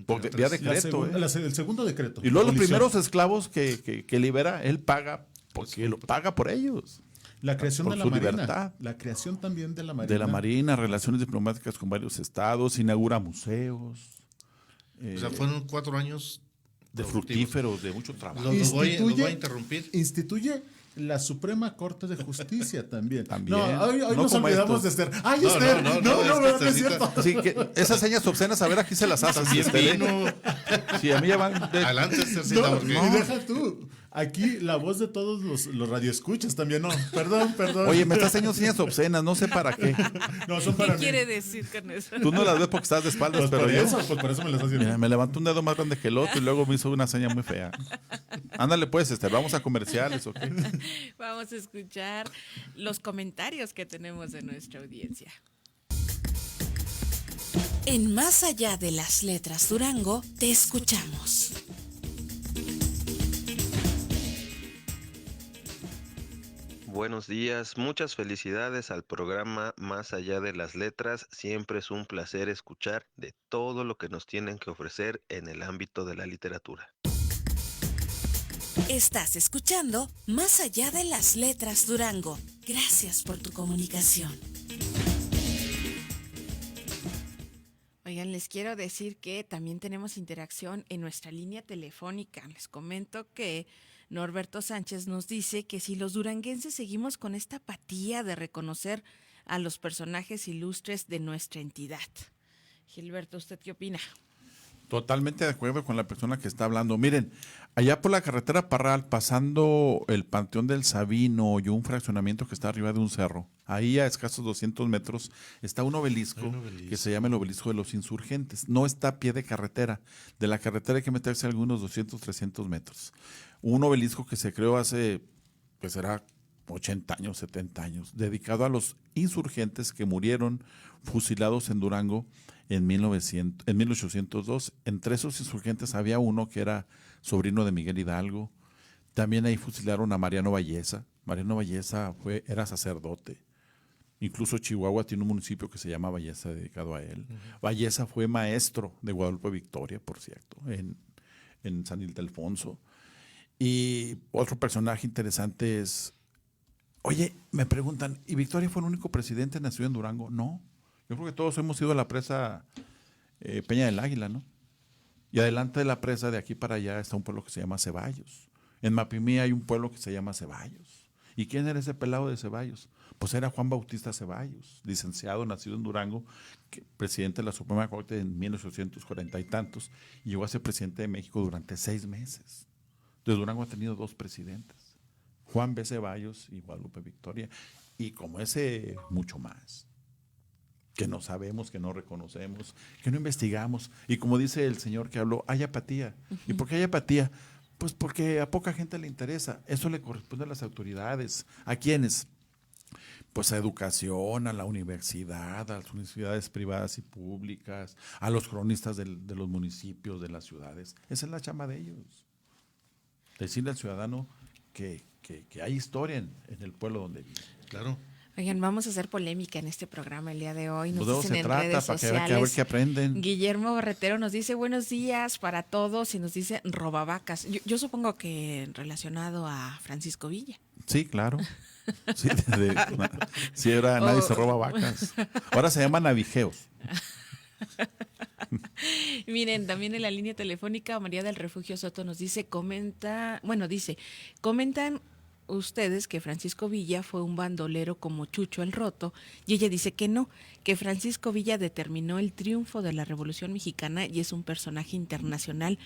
Porque vía decreto. El segundo decreto. Y luego los abolición. primeros esclavos que libera, él paga, porque lo paga por ellos. La creación por de la su Marina. libertad. La creación también de la Marina. De la Marina, relaciones diplomáticas con varios estados, inaugura museos. O sea, fueron 4 años De fructíferos, de mucho trabajo. Los voy a interrumpir. Instituye la Suprema Corte de Justicia también. También. No, hoy No nos como olvidamos estos. de Esther. ¡Ay, No, Esther! no, No, Esther, es cierto. Sí, que esas señas obscenas, a ver, aquí se las haces. También Esther, ¿eh? vino. Sí, a mí ya van. Adelante, Esthercita, No, porque y deja tú. Aquí la voz de todos los radioescuchas también, no. Perdón. Oye, me estás haciendo señas obscenas, no sé para qué. No, son ¿Qué para mí. quiere decir con eso? Tú no las ves porque estás de espaldas, Pues pero por yo. eso, pues por eso me las haciendo. Mira, me levantó un dedo más grande que el otro y luego me hizo una seña muy fea. Ándale pues, Esther, vamos a comerciales, ¿ok? Vamos a escuchar los comentarios que tenemos de nuestra audiencia. En Más allá de las letras Durango, te escuchamos. Buenos días, muchas felicidades al programa Más allá de las letras. Siempre es un placer escuchar de todo lo que nos tienen que ofrecer en el ámbito de la literatura. Estás escuchando Más allá de las letras Durango. Gracias por tu comunicación. Oigan, les quiero decir que también tenemos interacción en nuestra línea telefónica. Les comento que Norberto Sánchez nos dice que si los duranguenses seguimos con esta apatía de reconocer a los personajes ilustres de nuestra entidad. Gilberto, ¿usted qué opina? Totalmente de acuerdo con la persona que está hablando. Miren, allá por la carretera Parral, pasando el Panteón del Sabino y un fraccionamiento que está arriba de un cerro, ahí a escasos 200 metros está un obelisco, que se llama el Obelisco de los Insurgentes. No está a pie de carretera. De la carretera hay que meterse algunos 200, 300 metros. Un obelisco que se creó hace, pues será 80 años, 70 años, dedicado a los insurgentes que murieron fusilados en Durango en 1802. Entre esos insurgentes había uno que era sobrino de Miguel Hidalgo. También ahí fusilaron a Mariano Valleza. Mariano Valleza era sacerdote. Incluso Chihuahua tiene un municipio que se llama Valleza dedicado a él. Valleza fue maestro de Guadalupe Victoria, por cierto, en San Ildefonso. Y otro personaje interesante es, oye, me preguntan, ¿y Victoria fue el único presidente nacido en Durango? No, yo creo que todos hemos ido a la presa Peña del Águila, ¿no? Y adelante de la presa, de aquí para allá, está un pueblo que se llama Ceballos. En Mapimí hay un pueblo que se llama Ceballos. ¿Y quién era ese pelado de Ceballos? Pues era Juan Bautista Ceballos, licenciado, nacido en Durango, presidente de la Suprema Corte en 1840 y tantos, y llegó a ser presidente de México durante 6 meses. Entonces Durango ha tenido 2 presidentes, Juan B. Ceballos y Guadalupe Victoria, y como ese, mucho más, que no sabemos, que no reconocemos, que no investigamos. Y como dice el señor que habló, hay apatía. ¿Y por qué hay apatía? Pues porque a poca gente le interesa. Eso le corresponde a las autoridades. ¿A quiénes? Pues a educación, a la universidad, a las universidades privadas y públicas, a los cronistas de los municipios, de las ciudades. Esa es la chamba de ellos. Decirle al ciudadano que hay historia en el pueblo donde vive. Claro. Oigan, vamos a hacer polémica en este programa el día de hoy. Nos Pues de eso dicen se en trata, redes para que sociales. a ver qué aprenden. Guillermo Barretero nos dice buenos días para todos y nos dice robavacas. Yo supongo que relacionado a Francisco Villa. Sí, claro. Sí, sí era nadie se roba vacas. Ahora se llaman navijeos. Miren, también en la línea telefónica María del Refugio Soto nos dice, comentan ustedes que Francisco Villa fue un bandolero como Chucho el Roto, y ella dice que no, que Francisco Villa determinó el triunfo de la Revolución Mexicana y es un personaje internacional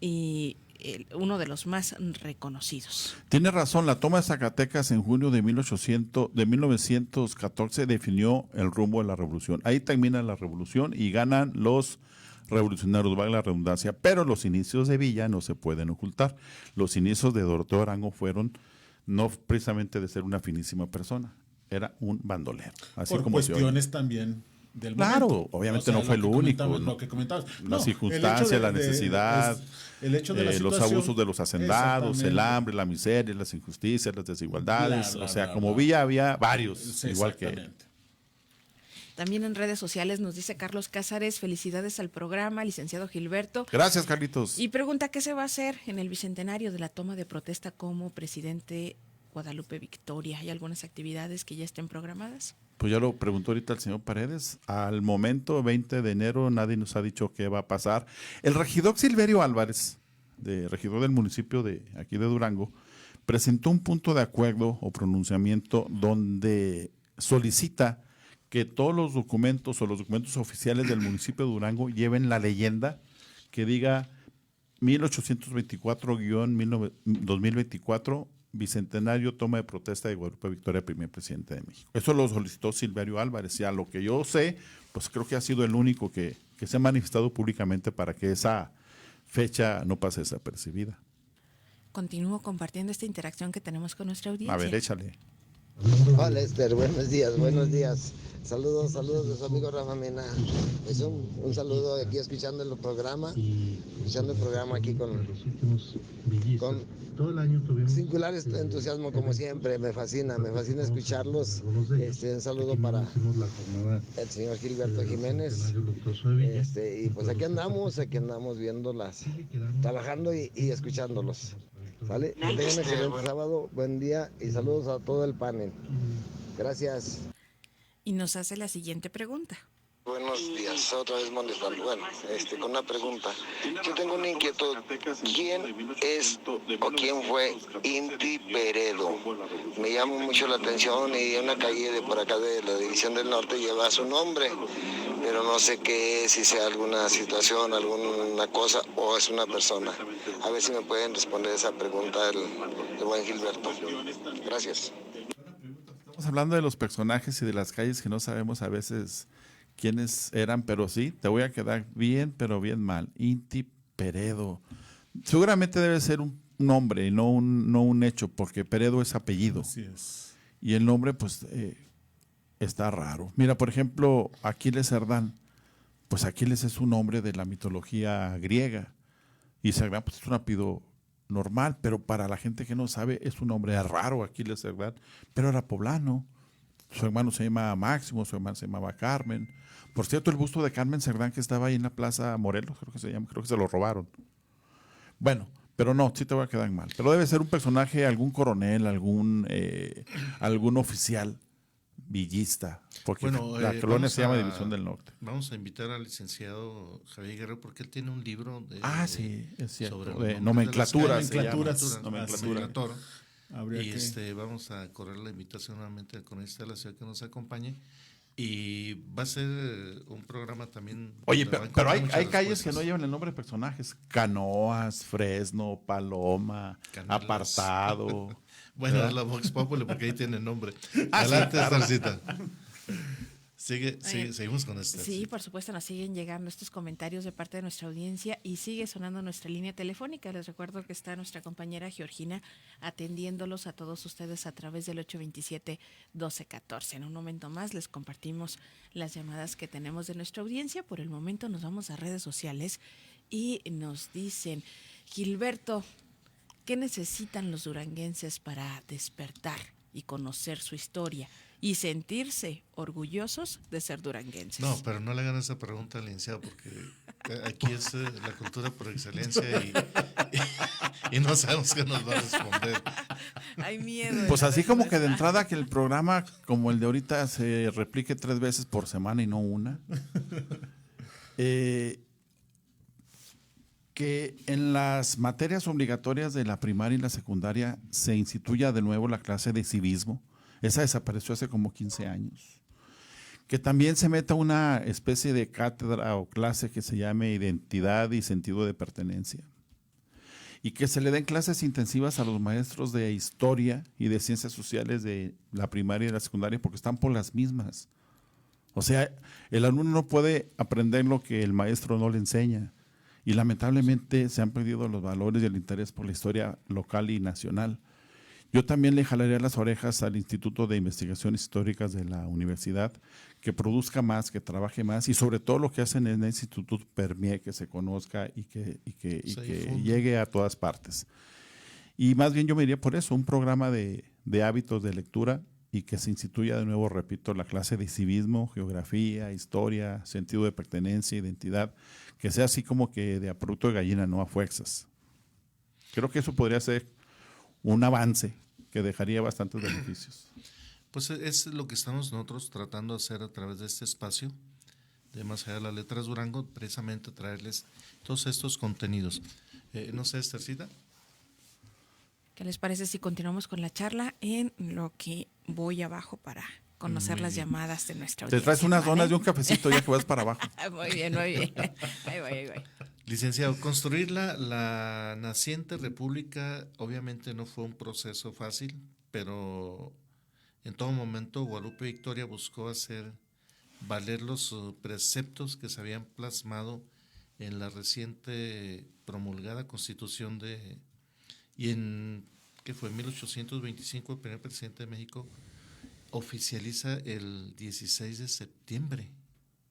y uno de los más reconocidos. Tiene razón, la toma de Zacatecas en junio de 1914 definió el rumbo de la revolución. Ahí termina la revolución y ganan los revolucionarios, valga la redundancia, pero los inicios de Villa no se pueden ocultar. Los inicios de Doroteo Arango fueron no precisamente de ser una finísima persona, era un bandolero. Así por como cuestiones también del claro, momento. obviamente no fue el único. ¿No? Lo que comentabas. Las circunstancias, la necesidad, el hecho de la los situación, abusos de los hacendados, el hambre, la miseria, las injusticias, las desigualdades. Como Villa había varios, Sí, igual que él. También en redes sociales nos dice Carlos Cázares, felicidades al programa, licenciado Gilberto. Gracias, Carlitos. Y pregunta, ¿qué se va a hacer en el bicentenario de la toma de protesta como presidente Guadalupe Victoria? ¿Hay algunas actividades que ya estén programadas? Pues ya lo preguntó ahorita el señor Paredes. Al momento, 20 de enero, nadie nos ha dicho qué va a pasar. El regidor Silverio Álvarez, regidor del municipio de aquí de Durango, presentó un punto de acuerdo o pronunciamiento donde solicita que todos los documentos o los documentos oficiales del municipio de Durango lleven la leyenda que diga 1824-2024, Bicentenario, toma de protesta de Guadalupe Victoria, primer presidente de México. Eso lo solicitó Silverio Álvarez. Y a lo que yo sé, pues creo que ha sido el único que se ha manifestado públicamente para que esa fecha no pase desapercibida. Continúo compartiendo esta interacción que tenemos con nuestra audiencia. A ver, échale. Hola Esther, buenos días. Saludos de su amigo Rafa Mena. Es un saludo aquí escuchando el programa aquí con singular entusiasmo como siempre. Me fascina escucharlos. Un saludo para el señor Gilberto Jiménez. Y pues aquí andamos viéndolas, trabajando y escuchándolos. ¿Vale? Que tengan un excelente sábado, buen día y saludos a todo el panel. Gracias. Y nos hace la siguiente pregunta. Buenos días, otra vez molestando. Bueno, con una pregunta. Yo tengo una inquietud. ¿Quién es o quién fue Inti Peredo? Me llama mucho la atención y una calle de por acá de la División del Norte lleva su nombre, pero no sé qué es, si sea alguna situación, alguna cosa o es una persona. A ver si me pueden responder esa pregunta el buen Gilberto. Gracias. Estamos hablando de los personajes y de las calles que no sabemos a veces quiénes eran, pero sí, te voy a quedar bien, pero bien mal. Inti Peredo. Seguramente debe ser un nombre y no un hecho, porque Peredo es apellido. Así es. Y el nombre, pues, está raro. Mira, por ejemplo, Aquiles Cerdán. Pues Aquiles es un nombre de la mitología griega. Y Cerdán, pues, es un apellido normal, pero para la gente que no sabe, es un nombre raro, Aquiles Cerdán. Pero era poblano. Su hermano se llama Máximo, su hermana se llamaba Carmen. Por cierto, el busto de Carmen Cerdán que estaba ahí en la Plaza Morelos, creo que se lo robaron. Bueno, pero no, sí te voy a quedar mal. Pero debe ser un personaje, algún coronel, algún oficial villista, porque Bueno, la colonia vamos se llama a- División del Norte. Vamos a invitar al licenciado Javier Guerrero porque él tiene un libro de, Sí, es cierto. sobre De los nomenclaturas. nomenclaturas, se llama. nomenclatura. nomenclatura. Habría Y que- vamos a correr la invitación nuevamente al cronista de la ciudad que nos acompañe. Y va a ser un programa también. Oye, donde va a pero encontrar hay muchas calles que respuestas. no llevan el nombre de personajes. Canoas, Fresno, Paloma, Canelas. Apartado. Bueno, ¿verdad? la Vox Populi, porque ahí tiene nombre. Ah, sí, Adelante, claro. Estarcita. Sigue, Oye, seguimos con este. Sí, por supuesto, nos siguen llegando estos comentarios de parte de nuestra audiencia y sigue sonando nuestra línea telefónica. Les recuerdo que está nuestra compañera Georgina atendiéndolos a todos ustedes a través del 827-1214. En un momento más les compartimos las llamadas que tenemos de nuestra audiencia. Por el momento nos vamos a redes sociales y nos dicen, Gilberto, ¿qué necesitan los duranguenses para despertar y conocer su historia y sentirse orgullosos de ser duranguenses? No, pero no le hagan esa pregunta al licenciado porque aquí es la cultura por excelencia y no sabemos qué nos va a responder. Hay miedo. Pues así como que de entrada que el programa como el de ahorita se replique 3 veces por semana y no una. Que en las materias obligatorias de la primaria y la secundaria se instituya de nuevo la clase de civismo. Esa desapareció hace como 15 años. Que también se meta una especie de cátedra o clase que se llame identidad y sentido de pertenencia. Y que se le den clases intensivas a los maestros de historia y de ciencias sociales de la primaria y la secundaria porque están por las mismas. O sea, el alumno no puede aprender lo que el maestro no le enseña. Y lamentablemente se han perdido los valores y el interés por la historia local y nacional. Yo también le jalaría las orejas al Instituto de Investigaciones Históricas de la universidad, que produzca más, que trabaje más y sobre todo lo que hacen en el instituto permee que se conozca y que llegue a todas partes. Y más bien yo me iría por eso, un programa de hábitos de lectura y que se instituya de nuevo, repito, la clase de civismo, geografía, historia, sentido de pertenencia, identidad, que sea así como que de a producto de gallina, no a fuerzas. Creo que eso podría ser un avance que dejaría bastantes beneficios. Pues es lo que estamos nosotros tratando de hacer a través de este espacio, de Más allá de las letras Durango, precisamente traerles todos estos contenidos. No sé, Estercita. ¿Qué les parece si continuamos con la charla en lo que voy abajo para conocer las llamadas de nuestra Te audiencia? traes unas ¿vale? donas de un cafecito ya que vas para abajo. Muy bien, muy bien. Ahí voy, ahí voy. Licenciado, construir la naciente república obviamente no fue un proceso fácil, pero en todo momento Guadalupe Victoria buscó hacer valer los preceptos que se habían plasmado en la reciente promulgada Constitución y en, ¿qué fue? 1825, el primer presidente de México oficializa el 16 de septiembre.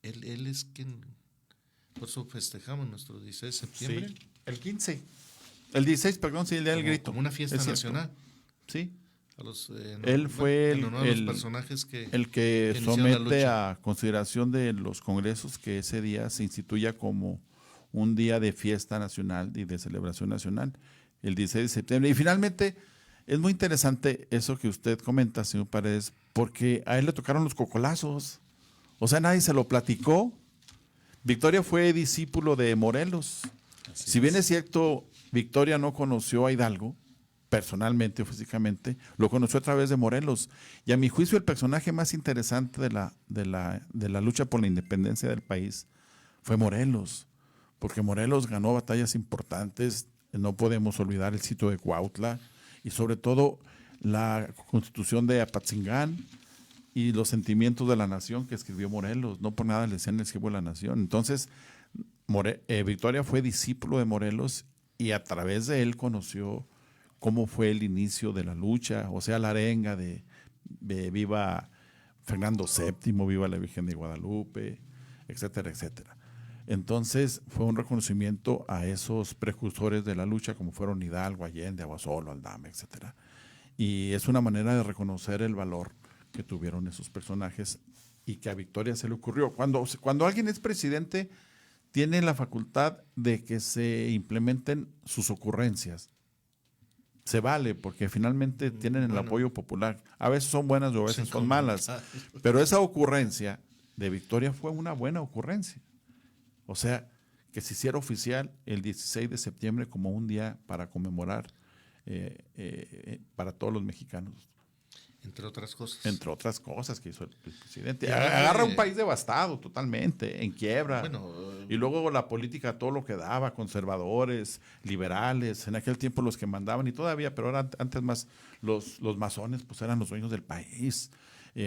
Él es quien, por eso festejamos nuestro 16 de septiembre. Sí, el 15. El 16, perdón, sí, el día del grito. Como una fiesta Es cierto. nacional. Sí. A los, Él fue en honor a los personajes que el que iniciaron la somete lucha. a consideración de los congresos que ese día se instituya como un día de fiesta nacional y de celebración nacional, el 16 de septiembre. Y finalmente, es muy interesante eso que usted comenta, señor Paredes, porque a él le tocaron los cocolazos. O sea, nadie se lo platicó. Victoria fue discípulo de Morelos. Si bien es cierto, Victoria no conoció a Hidalgo, personalmente o físicamente, lo conoció a través de Morelos. Y a mi juicio, el personaje más interesante de la lucha por la independencia del país fue Morelos, porque Morelos ganó batallas importantes. No podemos olvidar el sitio de Cuautla y sobre todo la constitución de Apatzingán y los sentimientos de la nación que escribió Morelos. No por nada le decían el escribo de la nación. Entonces, Victoria fue discípulo de Morelos y a través de él conoció cómo fue el inicio de la lucha, o sea, la arenga de viva Fernando VII, viva la Virgen de Guadalupe, etcétera, etcétera. Entonces fue un reconocimiento a esos precursores de la lucha como fueron Hidalgo, Allende, Abasolo, Aldama, etcétera. Y es una manera de reconocer el valor que tuvieron esos personajes y que a Victoria se le ocurrió. Cuando alguien es presidente, tiene la facultad de que se implementen sus ocurrencias. se vale, porque finalmente tienen el apoyo popular. A veces son buenas y a veces son malas. Pero esa ocurrencia de Victoria fue una buena ocurrencia. O sea, que se hiciera oficial el 16 de septiembre como un día para conmemorar para todos los mexicanos. Entre otras cosas. Entre otras cosas que hizo el presidente. Agarra un país devastado totalmente, en quiebra. Bueno, y luego la política, todo lo que daba, conservadores, liberales, en aquel tiempo los que mandaban, y todavía, pero ahora antes más, los masones pues eran los dueños del país.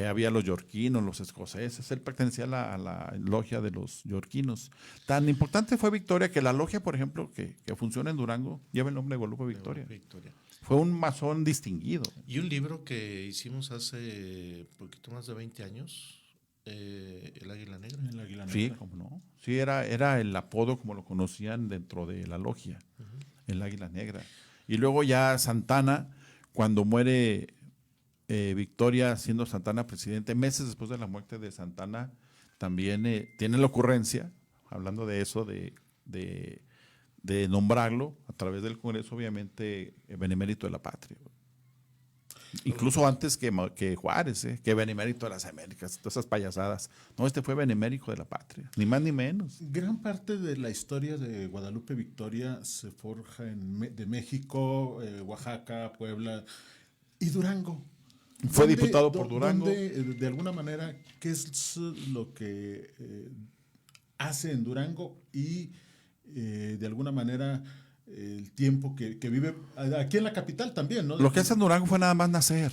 Había los yorquinos, los escoceses. Él pertenecía a la logia de los yorquinos. Tan importante fue Victoria que la logia, por ejemplo, que funciona en Durango, lleva el nombre de Guadalupe Victoria. Fue un masón distinguido. Y un libro que hicimos hace poquito más de 20 años, El Águila Negra. El Águila Negra. Sí, cómo no. Sí, era el apodo como lo conocían dentro de la logia, el Águila Negra. Y luego ya Santana, cuando muere Victoria siendo Santana presidente, meses después de la muerte de Santana, también tiene la ocurrencia, hablando de eso, de nombrarlo a través del Congreso, obviamente, benemérito de la patria. Incluso antes que Juárez, que benemérito de las Américas, todas esas payasadas. No, este fue benemérito de la patria, ni más ni menos. Gran parte de la historia de Guadalupe Victoria se forja de México, Oaxaca, Puebla y Durango. Fue diputado por Durango. De alguna manera, ¿qué es lo que hace en Durango y de alguna manera el tiempo que vive aquí en la capital también, ¿no? Lo que hace en Durango fue nada más nacer.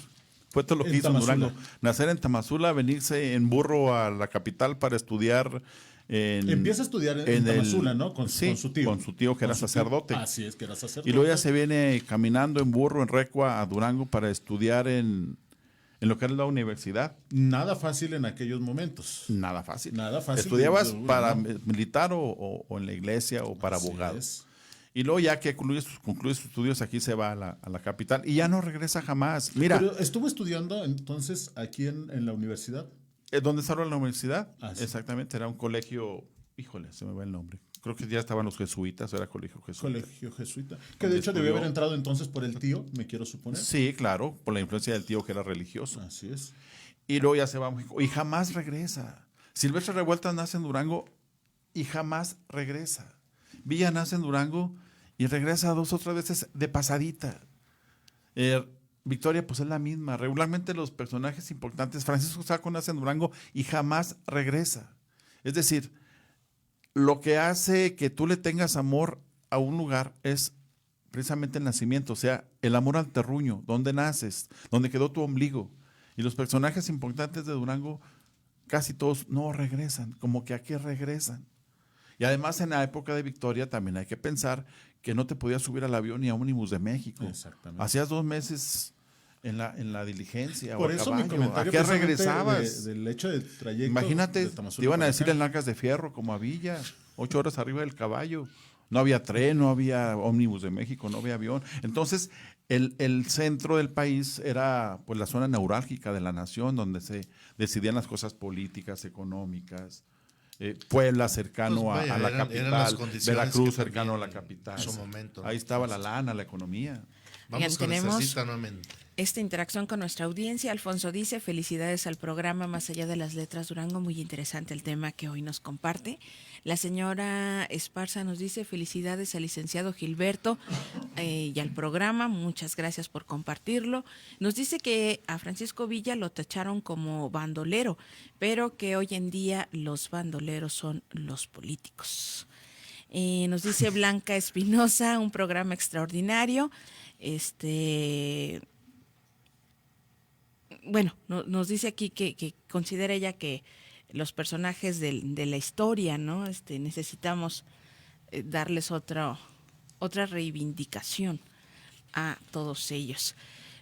Fue todo lo que hizo en Durango. Nacer en Tamazula, venirse en burro a la capital para estudiar. Empieza a estudiar en Tamazula, ¿no? Con su tío. Con su tío que era sacerdote. Así es, que era sacerdote. Y luego ya se viene caminando en burro, en recua, a Durango para estudiar en lo que era la universidad. Nada fácil en aquellos momentos. Nada fácil. Nada fácil. Estudiabas para militar o en la iglesia o para abogado. Y luego ya que concluye sus estudios, aquí se va a la capital y ya no regresa jamás. Mira. Pero estuvo estudiando entonces aquí en la universidad. ¿Dónde estaba la universidad? Sí. Exactamente, era un colegio, híjole, se me va el nombre. Creo que ya estaban los jesuitas, era colegio jesuita. Colegio jesuita. Que de hecho debió haber entrado entonces por el tío, me quiero suponer. Sí, claro, por la influencia del tío que era religioso. Así es. Y luego ya se va a México y jamás regresa. Silvestre Revueltas nace en Durango y jamás regresa. Villa nace en Durango y regresa 2 o 3 veces de pasadita. Victoria pues es la misma. Regularmente los personajes importantes, Francisco Saco nace en Durango y jamás regresa. Es decir, lo que hace que tú le tengas amor a un lugar es precisamente el nacimiento, o sea, el amor al terruño, donde naces, donde quedó tu ombligo. Y los personajes importantes de Durango, casi todos no regresan, como que aquí regresan. Y además en la época de Victoria también hay que pensar que no te podías subir al avión ni a Ómnibus de México. Exactamente. Hacías 2 meses en la diligencia. Por o a eso caballo. mi comentario ¿A qué regresabas? del hecho de trayecto. Imagínate, de te iban a decir en Nalgas de Fierro, como a Villa, 8 horas arriba del caballo. No había tren, no había Ómnibus de México, no había avión. Entonces, el centro del país era pues la zona neurálgica de la nación, donde se decidían las cosas políticas, económicas. Puebla cercano pues a la capital, Veracruz cercano a la capital. En su momento. Ahí estaba la lana, la economía. Vamos con esta cita nuevamente. Esta interacción con nuestra audiencia. Alfonso dice, felicidades al programa Más allá de las letras Durango, muy interesante el tema que hoy nos comparte. La señora Esparza nos dice, felicidades al licenciado Gilberto y al programa, muchas gracias por compartirlo. Nos dice que a Francisco Villa lo tacharon como bandolero, pero que hoy en día los bandoleros son los políticos. Nos dice Blanca Espinosa, un programa extraordinario. Bueno, nos dice aquí que considera ella que los personajes de la historia, ¿no? Necesitamos darles otra reivindicación a todos ellos.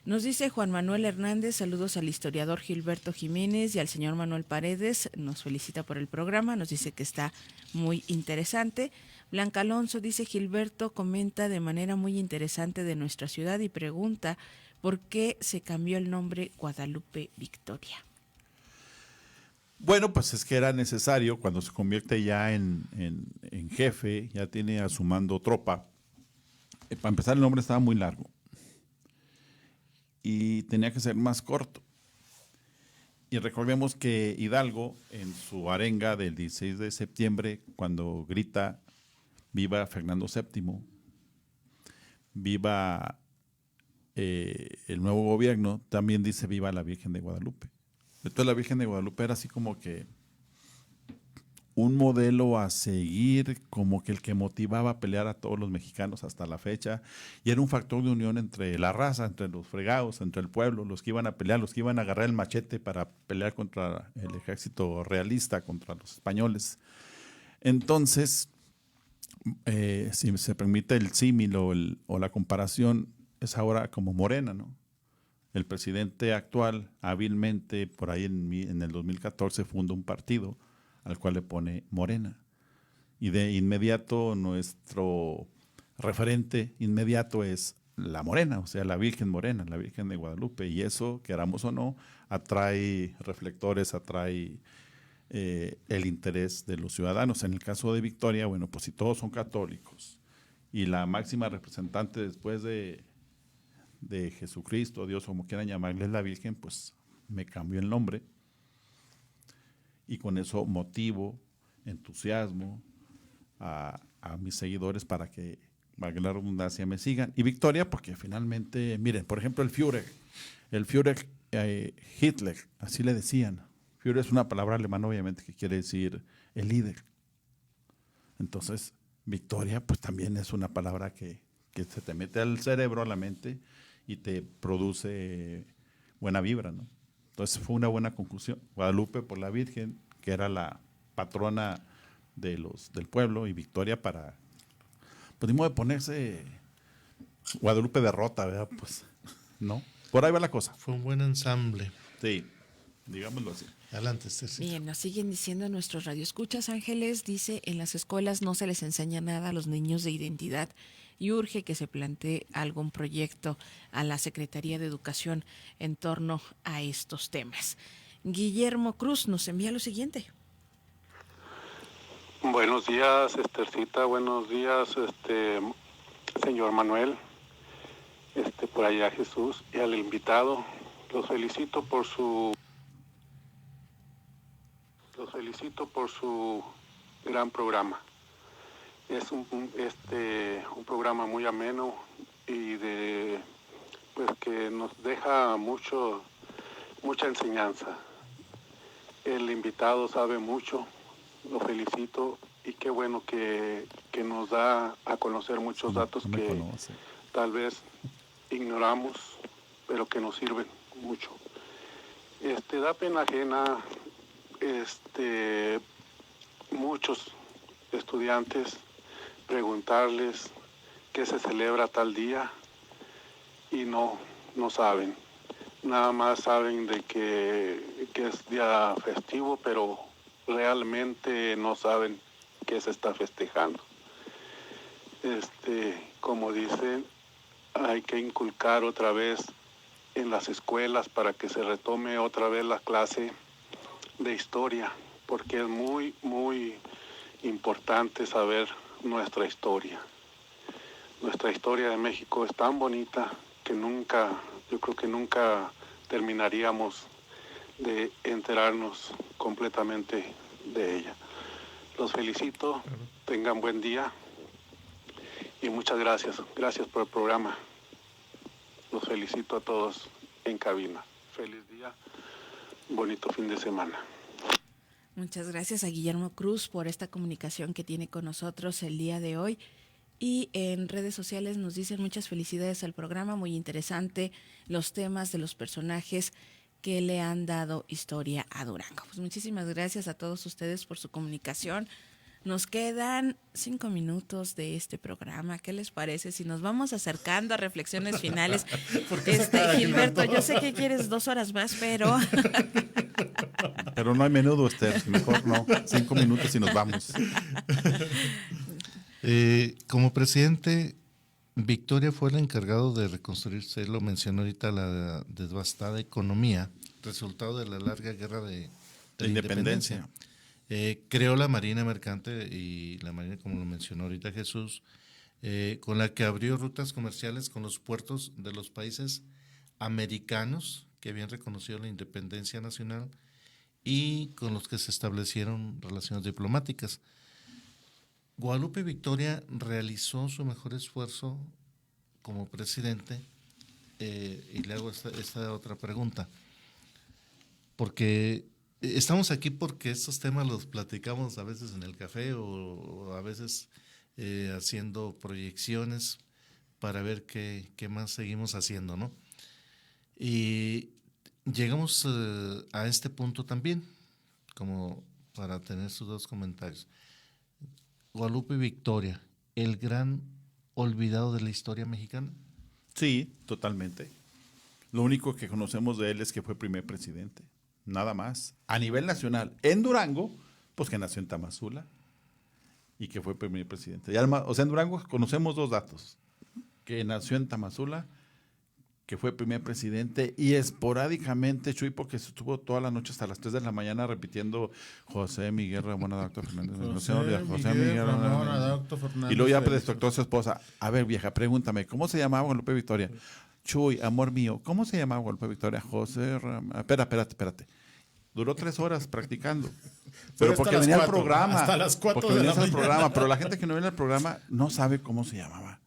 Nos dice Juan Manuel Hernández, saludos al historiador Gilberto Jiménez y al señor Manuel Paredes, nos felicita por el programa, nos dice que está muy interesante. Blanca Alonso dice, Gilberto comenta de manera muy interesante de nuestra ciudad y pregunta por qué se cambió el nombre Guadalupe Victoria. Bueno, pues es que era necesario cuando se convierte ya en jefe, ya tiene a su mando tropa. Para empezar, el nombre estaba muy largo. y tenía que ser más corto. Y recordemos que Hidalgo, en su arenga del 16 de septiembre, cuando grita viva Fernando VII, viva el nuevo gobierno, también dice viva la Virgen de Guadalupe. Entonces la Virgen de Guadalupe era así como que un modelo a seguir, como que el que motivaba a pelear a todos los mexicanos hasta la fecha, y era un factor de unión entre la raza, entre los fregados, entre el pueblo, los que iban a pelear, los que iban a agarrar el machete para pelear contra el ejército realista, contra los españoles. Entonces, si se permite el símil o la comparación, es ahora como Morena, ¿no? El presidente actual hábilmente, por ahí en el 2014, funda un partido al cual le pone Morena. Y de inmediato nuestro referente inmediato es la Morena, o sea, la Virgen Morena, la Virgen de Guadalupe. Y eso, queramos o no, atrae reflectores, atrae el interés de los ciudadanos. En el caso de Victoria, bueno, pues si todos son católicos y la máxima representante después de Jesucristo, Dios, como quieran llamarle, es la Virgen, pues me cambio el nombre. Y con eso motivo, entusiasmo a mis seguidores para que, valga la redundancia, me sigan. Y Victoria, porque finalmente, miren, por ejemplo, el Führer Hitler, así le decían. Führer es una palabra alemana, obviamente, que quiere decir el líder. Entonces, Victoria, pues también es una palabra que se te mete al cerebro, a la mente, y te produce buena vibra, ¿no? Entonces fue una buena conclusión. Guadalupe por la Virgen, que era la patrona del pueblo, y Victoria para, pues ni modo de ponerse Guadalupe derrota, ¿verdad? Pues, ¿no? Por ahí va la cosa. Fue un buen ensamble. Sí, digámoslo así. Adelante, Esther. Bien, nos siguen diciendo nuestros radioescuchas. Ángeles dice, en las escuelas no se les enseña nada a los niños de identidad y urge que se plantee algún proyecto a la Secretaría de Educación en torno a estos temas. Guillermo Cruz nos envía lo siguiente. Buenos días, Esthercita, buenos días, señor Manuel, por allá Jesús, y al invitado. Los felicito por su gran programa. Es un programa muy ameno y pues que nos deja mucha enseñanza. El invitado sabe mucho, lo felicito, y qué bueno que nos da a conocer muchos datos que tal vez ignoramos, pero que nos sirven mucho. Da pena ajena muchos estudiantes preguntarles qué se celebra tal día y no saben. Nada más saben de que es día festivo, pero realmente no saben qué se está festejando. Como dicen, hay que inculcar otra vez en las escuelas para que se retome otra vez la clase de historia, porque es muy, muy importante saber nuestra historia. Nuestra historia de México es tan bonita que yo creo que nunca terminaríamos de enterarnos completamente de ella. Los felicito, tengan buen día y muchas gracias. Gracias por el programa. Los felicito a todos en cabina. Feliz día, bonito fin de semana. Muchas gracias a Guillermo Cruz por esta comunicación que tiene con nosotros el día de hoy. Y en redes sociales nos dicen muchas felicidades al programa, muy interesante los temas de los personajes que le han dado historia a Durango. Pues muchísimas gracias a todos ustedes por su comunicación. Nos quedan 5 minutos de este programa. ¿Qué les parece si nos vamos acercando a reflexiones finales? Gilberto, yo sé que quieres 2 horas más, pero... Pero no hay menudo, Esther. Mejor no. 5 minutos y nos vamos. Como presidente, Victoria fue el encargado de reconstruir, usted lo mencionó ahorita, la devastada economía, resultado de la larga guerra de independencia. Creó la Marina Mercante y la Marina, como lo mencionó ahorita Jesús, con la que abrió rutas comerciales con los puertos de los países americanos que habían reconocido la independencia nacional y con los que se establecieron relaciones diplomáticas. Guadalupe Victoria realizó su mejor esfuerzo como presidente, y le hago esta otra pregunta, porque estamos aquí porque estos temas los platicamos a veces en el café o a veces haciendo proyecciones para ver qué más seguimos haciendo, ¿no? Y llegamos a este punto también, como para tener sus dos comentarios. Guadalupe Victoria, el gran olvidado de la historia mexicana. Sí, totalmente. Lo único que conocemos de él es que fue primer presidente, nada más. A nivel nacional, en Durango, pues que nació en Tamazula y que fue primer presidente. Y además, o sea, en Durango conocemos dos datos, que nació en Tamazula, que fue primer presidente, y esporádicamente, Chuy, porque estuvo toda la noche hasta las 3 de la mañana repitiendo José Miguel Ramón Adaucto Fernández. José Miguel Ramón Adaucto Fernández. Y luego ya despertó a su esposa. A ver, vieja, pregúntame, ¿cómo se llamaba Guadalupe Victoria? Chuy, amor mío, ¿cómo se llamaba Guadalupe Victoria? José Ramón. Espérate. Duró 3 horas practicando. Pero porque venía al programa. Hasta las 4 de la mañana. Pero la gente que no viene al programa no sabe cómo se llamaba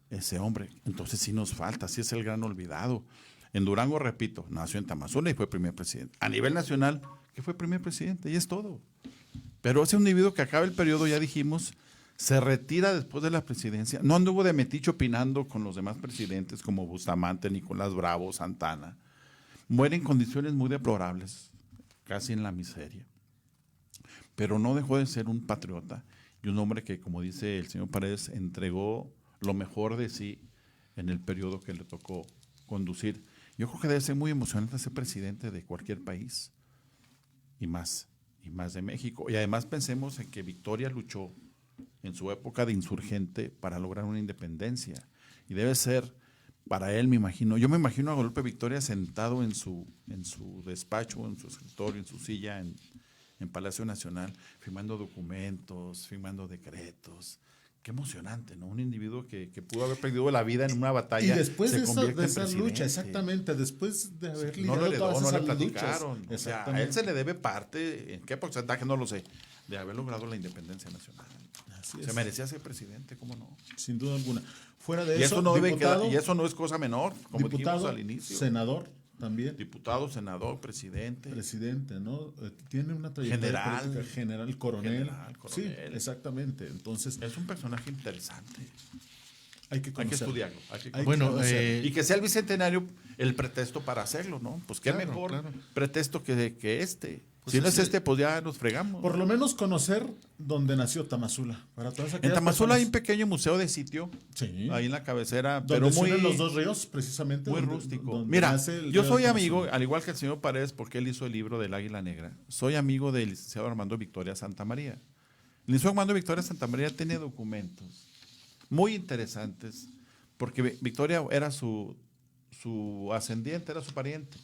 ese hombre. Entonces sí nos falta, sí es el gran olvidado. En Durango, repito, nació en Tamazula y fue primer presidente. A nivel nacional, que fue primer presidente, y es todo. Pero ese individuo que acaba el periodo, ya dijimos, se retira después de la presidencia. No anduvo de metiche opinando con los demás presidentes como Bustamante, Nicolás Bravo, Santana. Muere en condiciones muy deplorables, casi en la miseria. Pero no dejó de ser un patriota y un hombre que, como dice el señor Paredes, entregó lo mejor de sí en el periodo que le tocó conducir. Yo creo que debe ser muy emocionante ser presidente de cualquier país y más de México. Y además pensemos en que Victoria luchó en su época de insurgente para lograr una independencia. Y debe ser para él, yo me imagino a Guadalupe Victoria sentado en su despacho, en su escritorio, en su silla en Palacio Nacional, firmando documentos, firmando decretos. Qué emocionante, ¿no? Un individuo que pudo haber perdido la vida en una batalla. Y después se de esa lucha, exactamente, después de haber lidiado no le todas esas platicaron. luchas. O sea, a él se le debe parte, ¿en qué porcentaje? No lo sé, de haber logrado la independencia nacional. Se merecía ser presidente, ¿cómo no? Sin duda alguna. Fuera de y eso, eso no es cosa menor, como dijimos al inicio. Senador también. Diputado, senador, presidente. Presidente, ¿no? Tiene una trayectoria general, coronel. Sí, exactamente. Entonces, es un personaje interesante. Hay que estudiarlo. Y que sea el bicentenario el pretexto para hacerlo, ¿no? Pues qué mejor pretexto que este. Pues si no es pues ya nos fregamos. Por lo menos conocer dónde nació Tamazula. En Tamazula hay un pequeño museo de sitio. Sí. Ahí en la cabecera. Pero muy los dos ríos, precisamente. Muy rústico. Mira, yo soy amigo, al igual que el señor Paredes, porque él hizo el libro del Águila Negra. Soy amigo del licenciado Armando Victoria Santamaría. El licenciado Armando Victoria Santamaría tiene documentos muy interesantes, porque Victoria era su ascendiente, era su pariente.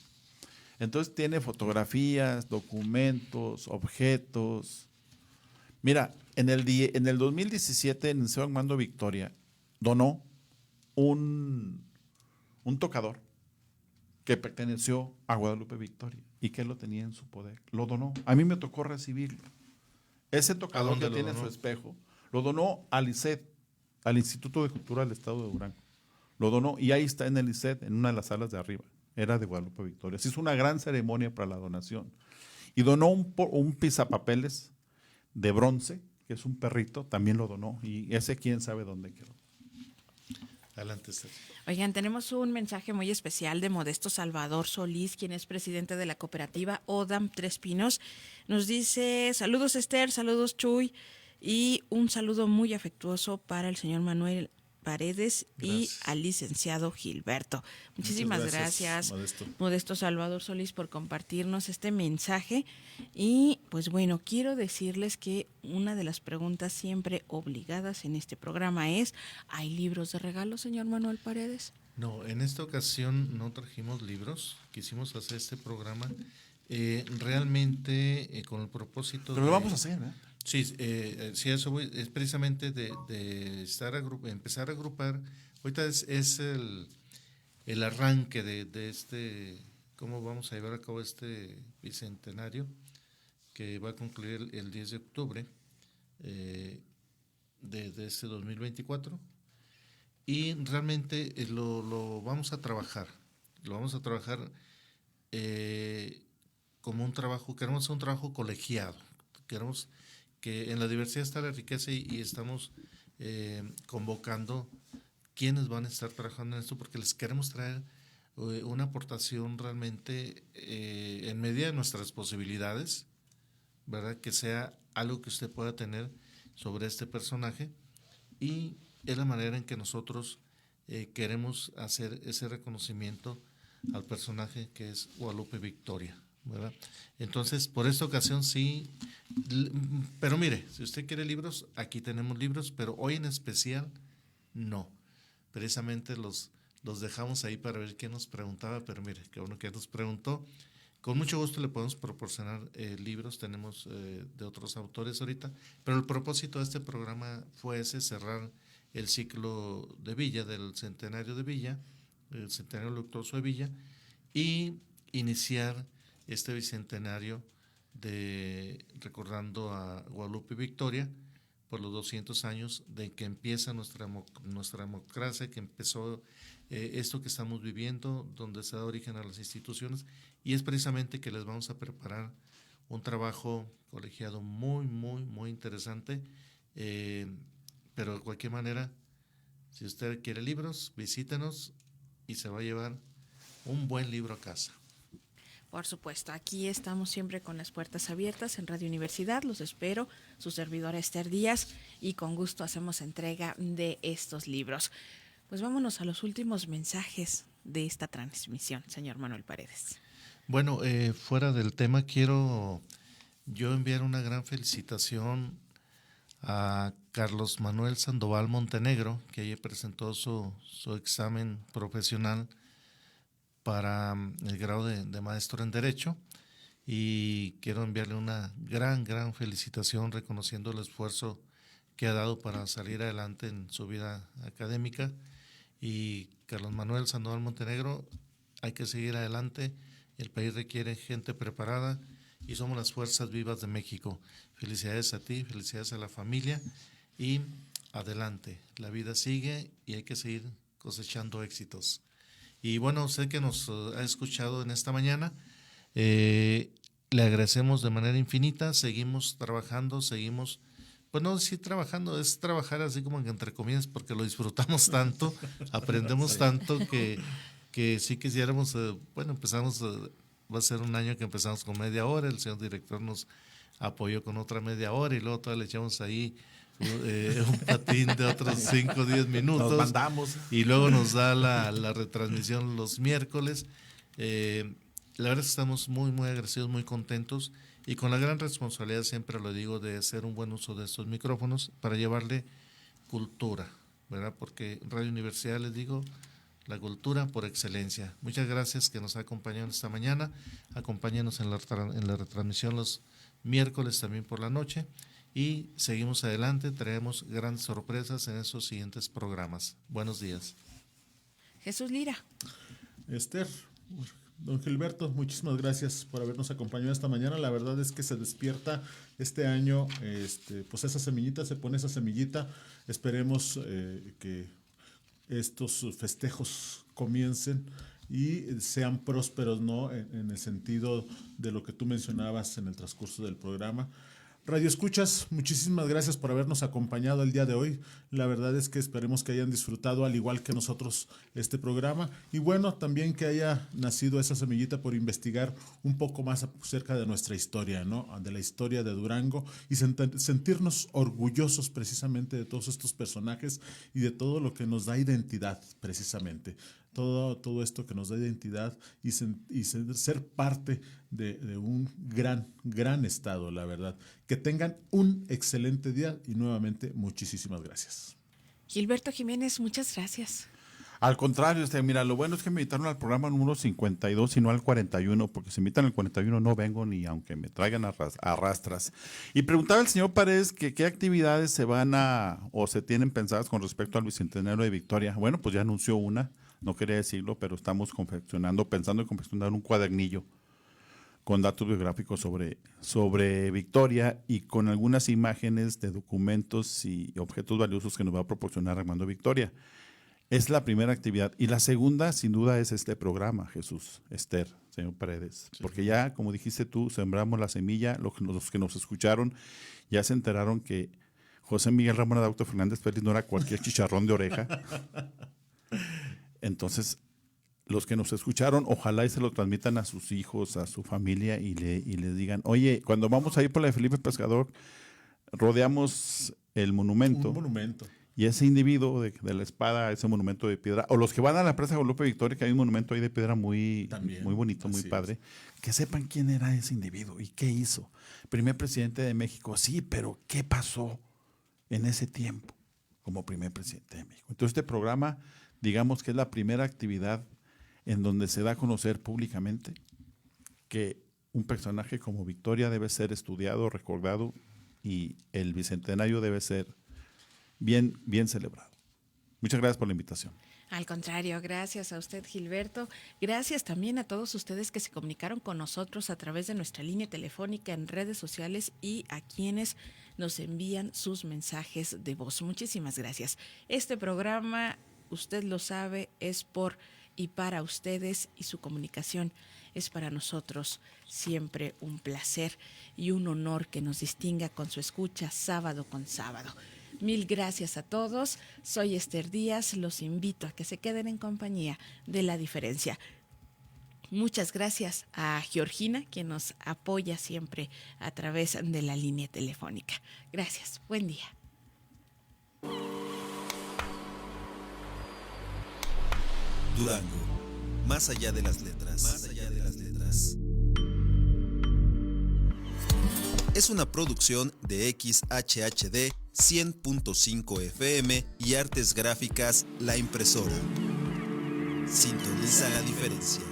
Entonces tiene fotografías, documentos, objetos. Mira, en el 2017 el Liceo Armando Victoria donó un tocador que perteneció a Guadalupe Victoria y que él lo tenía en su poder. Lo donó. A mí me tocó recibirlo. Ese tocador que tiene su espejo lo donó al ICED, al Instituto de Cultura del Estado de Durango. Lo donó y ahí está en el ICED, en una de las salas de arriba. Era de Guadalupe Victoria. Se hizo una gran ceremonia para la donación. Y donó un pisapapeles de bronce, que es un perrito, también lo donó. Y ese quién sabe dónde quedó. Adelante, Esther. Oigan, tenemos un mensaje muy especial de Modesto Salvador Solís, quien es presidente de la cooperativa ODAM Tres Pinos. Nos dice, saludos Esther, saludos Chuy, y un saludo muy afectuoso para el señor Manuel Paredes y al licenciado Gilberto. Muchísimas gracias Modesto Salvador Solís, por compartirnos este mensaje. Y pues bueno, quiero decirles que una de las preguntas siempre obligadas en este programa es, ¿hay libros de regalo, señor Manuel Paredes? No, en esta ocasión no trajimos libros, quisimos hacer este programa realmente con el propósito Pero lo vamos a hacer, ¿eh? Sí, sí, eso voy, es precisamente de empezar a agrupar. Ahorita es el arranque de este, cómo vamos a llevar a cabo este bicentenario, que va a concluir el 10 de octubre de este 2024. Y realmente lo vamos a trabajar, como un trabajo, queremos un trabajo colegiado, queremos que en la diversidad está la riqueza y estamos convocando quienes van a estar trabajando en esto porque les queremos traer una aportación realmente en medida de nuestras posibilidades, ¿verdad? Que sea algo que usted pueda tener sobre este personaje y es la manera en que nosotros queremos hacer ese reconocimiento al personaje que es Guadalupe Victoria, ¿verdad? Entonces, por esta ocasión sí, pero mire, si usted quiere libros, aquí tenemos libros, pero hoy en especial no. Precisamente los dejamos ahí para ver quién nos preguntaba, pero mire, qué bueno que nos preguntó. Con mucho gusto le podemos proporcionar libros, tenemos de otros autores ahorita, pero el propósito de este programa fue ese, cerrar el ciclo de Villa, del centenario de Villa, el centenario luctuoso de Villa, y iniciar este bicentenario recordando a Guadalupe Victoria por los 200 años de que empieza nuestra democracia, que empezó esto que estamos viviendo, donde se da origen a las instituciones, y es precisamente que les vamos a preparar un trabajo colegiado muy, muy, muy interesante, pero de cualquier manera, si usted quiere libros, visítenos y se va a llevar un buen libro a casa. Por supuesto, aquí estamos siempre con las puertas abiertas en Radio Universidad, los espero, su servidora Esther Díaz, y con gusto hacemos entrega de estos libros. Pues vámonos a los últimos mensajes de esta transmisión, señor Manuel Paredes. Bueno, fuera del tema, quiero yo enviar una gran felicitación a Carlos Manuel Sandoval Montenegro, que ayer presentó su examen profesional para el grado de maestro en Derecho, y quiero enviarle una gran felicitación reconociendo el esfuerzo que ha dado para salir adelante en su vida académica. Y Carlos Manuel Sandoval Montenegro, hay que seguir adelante, el país requiere gente preparada y somos las fuerzas vivas de México. Felicidades a ti, felicidades a la familia y adelante, la vida sigue y hay que seguir cosechando éxitos. Y bueno, usted que nos ha escuchado en esta mañana, le agradecemos de manera infinita, seguimos trabajando, pues no decir trabajando, es trabajar así como entre comillas, porque lo disfrutamos tanto, aprendemos tanto que sí quisiéramos, empezamos, va a ser un año que empezamos con media hora, el señor director nos apoyó con otra media hora y luego todavía le echamos ahí un patín de otros 5 o 10 minutos. Nos mandamos. Y luego nos da la retransmisión los miércoles. La verdad es que estamos muy agradecidos, muy contentos y con la gran responsabilidad, siempre lo digo, de hacer un buen uso de estos micrófonos para llevarle cultura, ¿verdad? Porque Radio Universidad, les digo, la cultura por excelencia. Muchas gracias que nos ha acompañado esta mañana. Acompáñenos en la retransmisión los miércoles también por la noche. Y seguimos adelante, traemos grandes sorpresas en esos siguientes programas. Buenos días. Jesús Lira. Esther, don Gilberto, muchísimas gracias por habernos acompañado esta mañana. La verdad es que se despierta este año, pues esa semillita, se pone esa semillita. Esperemos que estos festejos comiencen y sean prósperos, ¿no? En el sentido de lo que tú mencionabas en el transcurso del programa. Radio Escuchas, muchísimas gracias por habernos acompañado el día de hoy. La verdad es que esperemos que hayan disfrutado al igual que nosotros este programa y bueno, también que haya nacido esa semillita por investigar un poco más acerca de nuestra historia, ¿no? De la historia de Durango y sentirnos orgullosos precisamente de todos estos personajes y de todo lo que nos da identidad precisamente. Todo esto que nos da identidad y ser parte de un gran estado, la verdad. Que tengan un excelente día y nuevamente muchísimas gracias. Gilberto Jiménez, muchas gracias. Al contrario, mira, lo bueno es que me invitaron al programa número 52 y no al 41, porque si me invitan al 41 no vengo ni aunque me traigan arrastras. Y preguntaba el señor Paredes que qué actividades se van o se tienen pensadas con respecto al Bicentenario de Victoria. Bueno, pues ya anunció una, no quería decirlo, pero estamos pensando en confeccionar un cuadernillo con datos biográficos sobre Victoria y con algunas imágenes de documentos y objetos valiosos que nos va a proporcionar Armando Victoria. Es la primera actividad. Y la segunda, sin duda, es este programa, Jesús, Esther, señor Paredes. Sí. Porque ya, como dijiste tú, sembramos la semilla. Los que nos escucharon ya se enteraron que José Miguel Ramón Adauto Fernández Félix no era cualquier chicharrón de oreja. Entonces, los que nos escucharon, ojalá y se lo transmitan a sus hijos, a su familia y les digan, oye, cuando vamos a ir por la de Felipe Pescador, rodeamos el monumento. Un monumento. Y ese individuo de la espada, ese monumento de piedra, o los que van a la Plaza Guadalupe Victoria, que hay un monumento ahí de piedra muy bonito, muy padre, que sepan quién era ese individuo y qué hizo. Primer presidente de México, sí, pero ¿qué pasó en ese tiempo como primer presidente de México? Entonces este programa, digamos que es la primera actividad en donde se da a conocer públicamente que un personaje como Victoria debe ser estudiado, recordado, y el bicentenario debe ser bien celebrado. Muchas gracias por la invitación. Al contrario, gracias a usted, Gilberto. Gracias también a todos ustedes que se comunicaron con nosotros a través de nuestra línea telefónica en redes sociales y a quienes nos envían sus mensajes de voz. Muchísimas gracias. Este programa, usted lo sabe, es por y para ustedes, y su comunicación es para nosotros siempre un placer y un honor que nos distinga con su escucha sábado con sábado. Mil gracias a todos. Soy Esther Díaz. Los invito a que se queden en compañía de La Diferencia. Muchas gracias a Georgina, quien nos apoya siempre a través de la línea telefónica. Gracias. Buen día. Durango, más allá de las letras. Más allá de las letras. Es una producción de XHHD 100.5 FM y Artes Gráficas La Impresora. Sintoniza La Diferencia.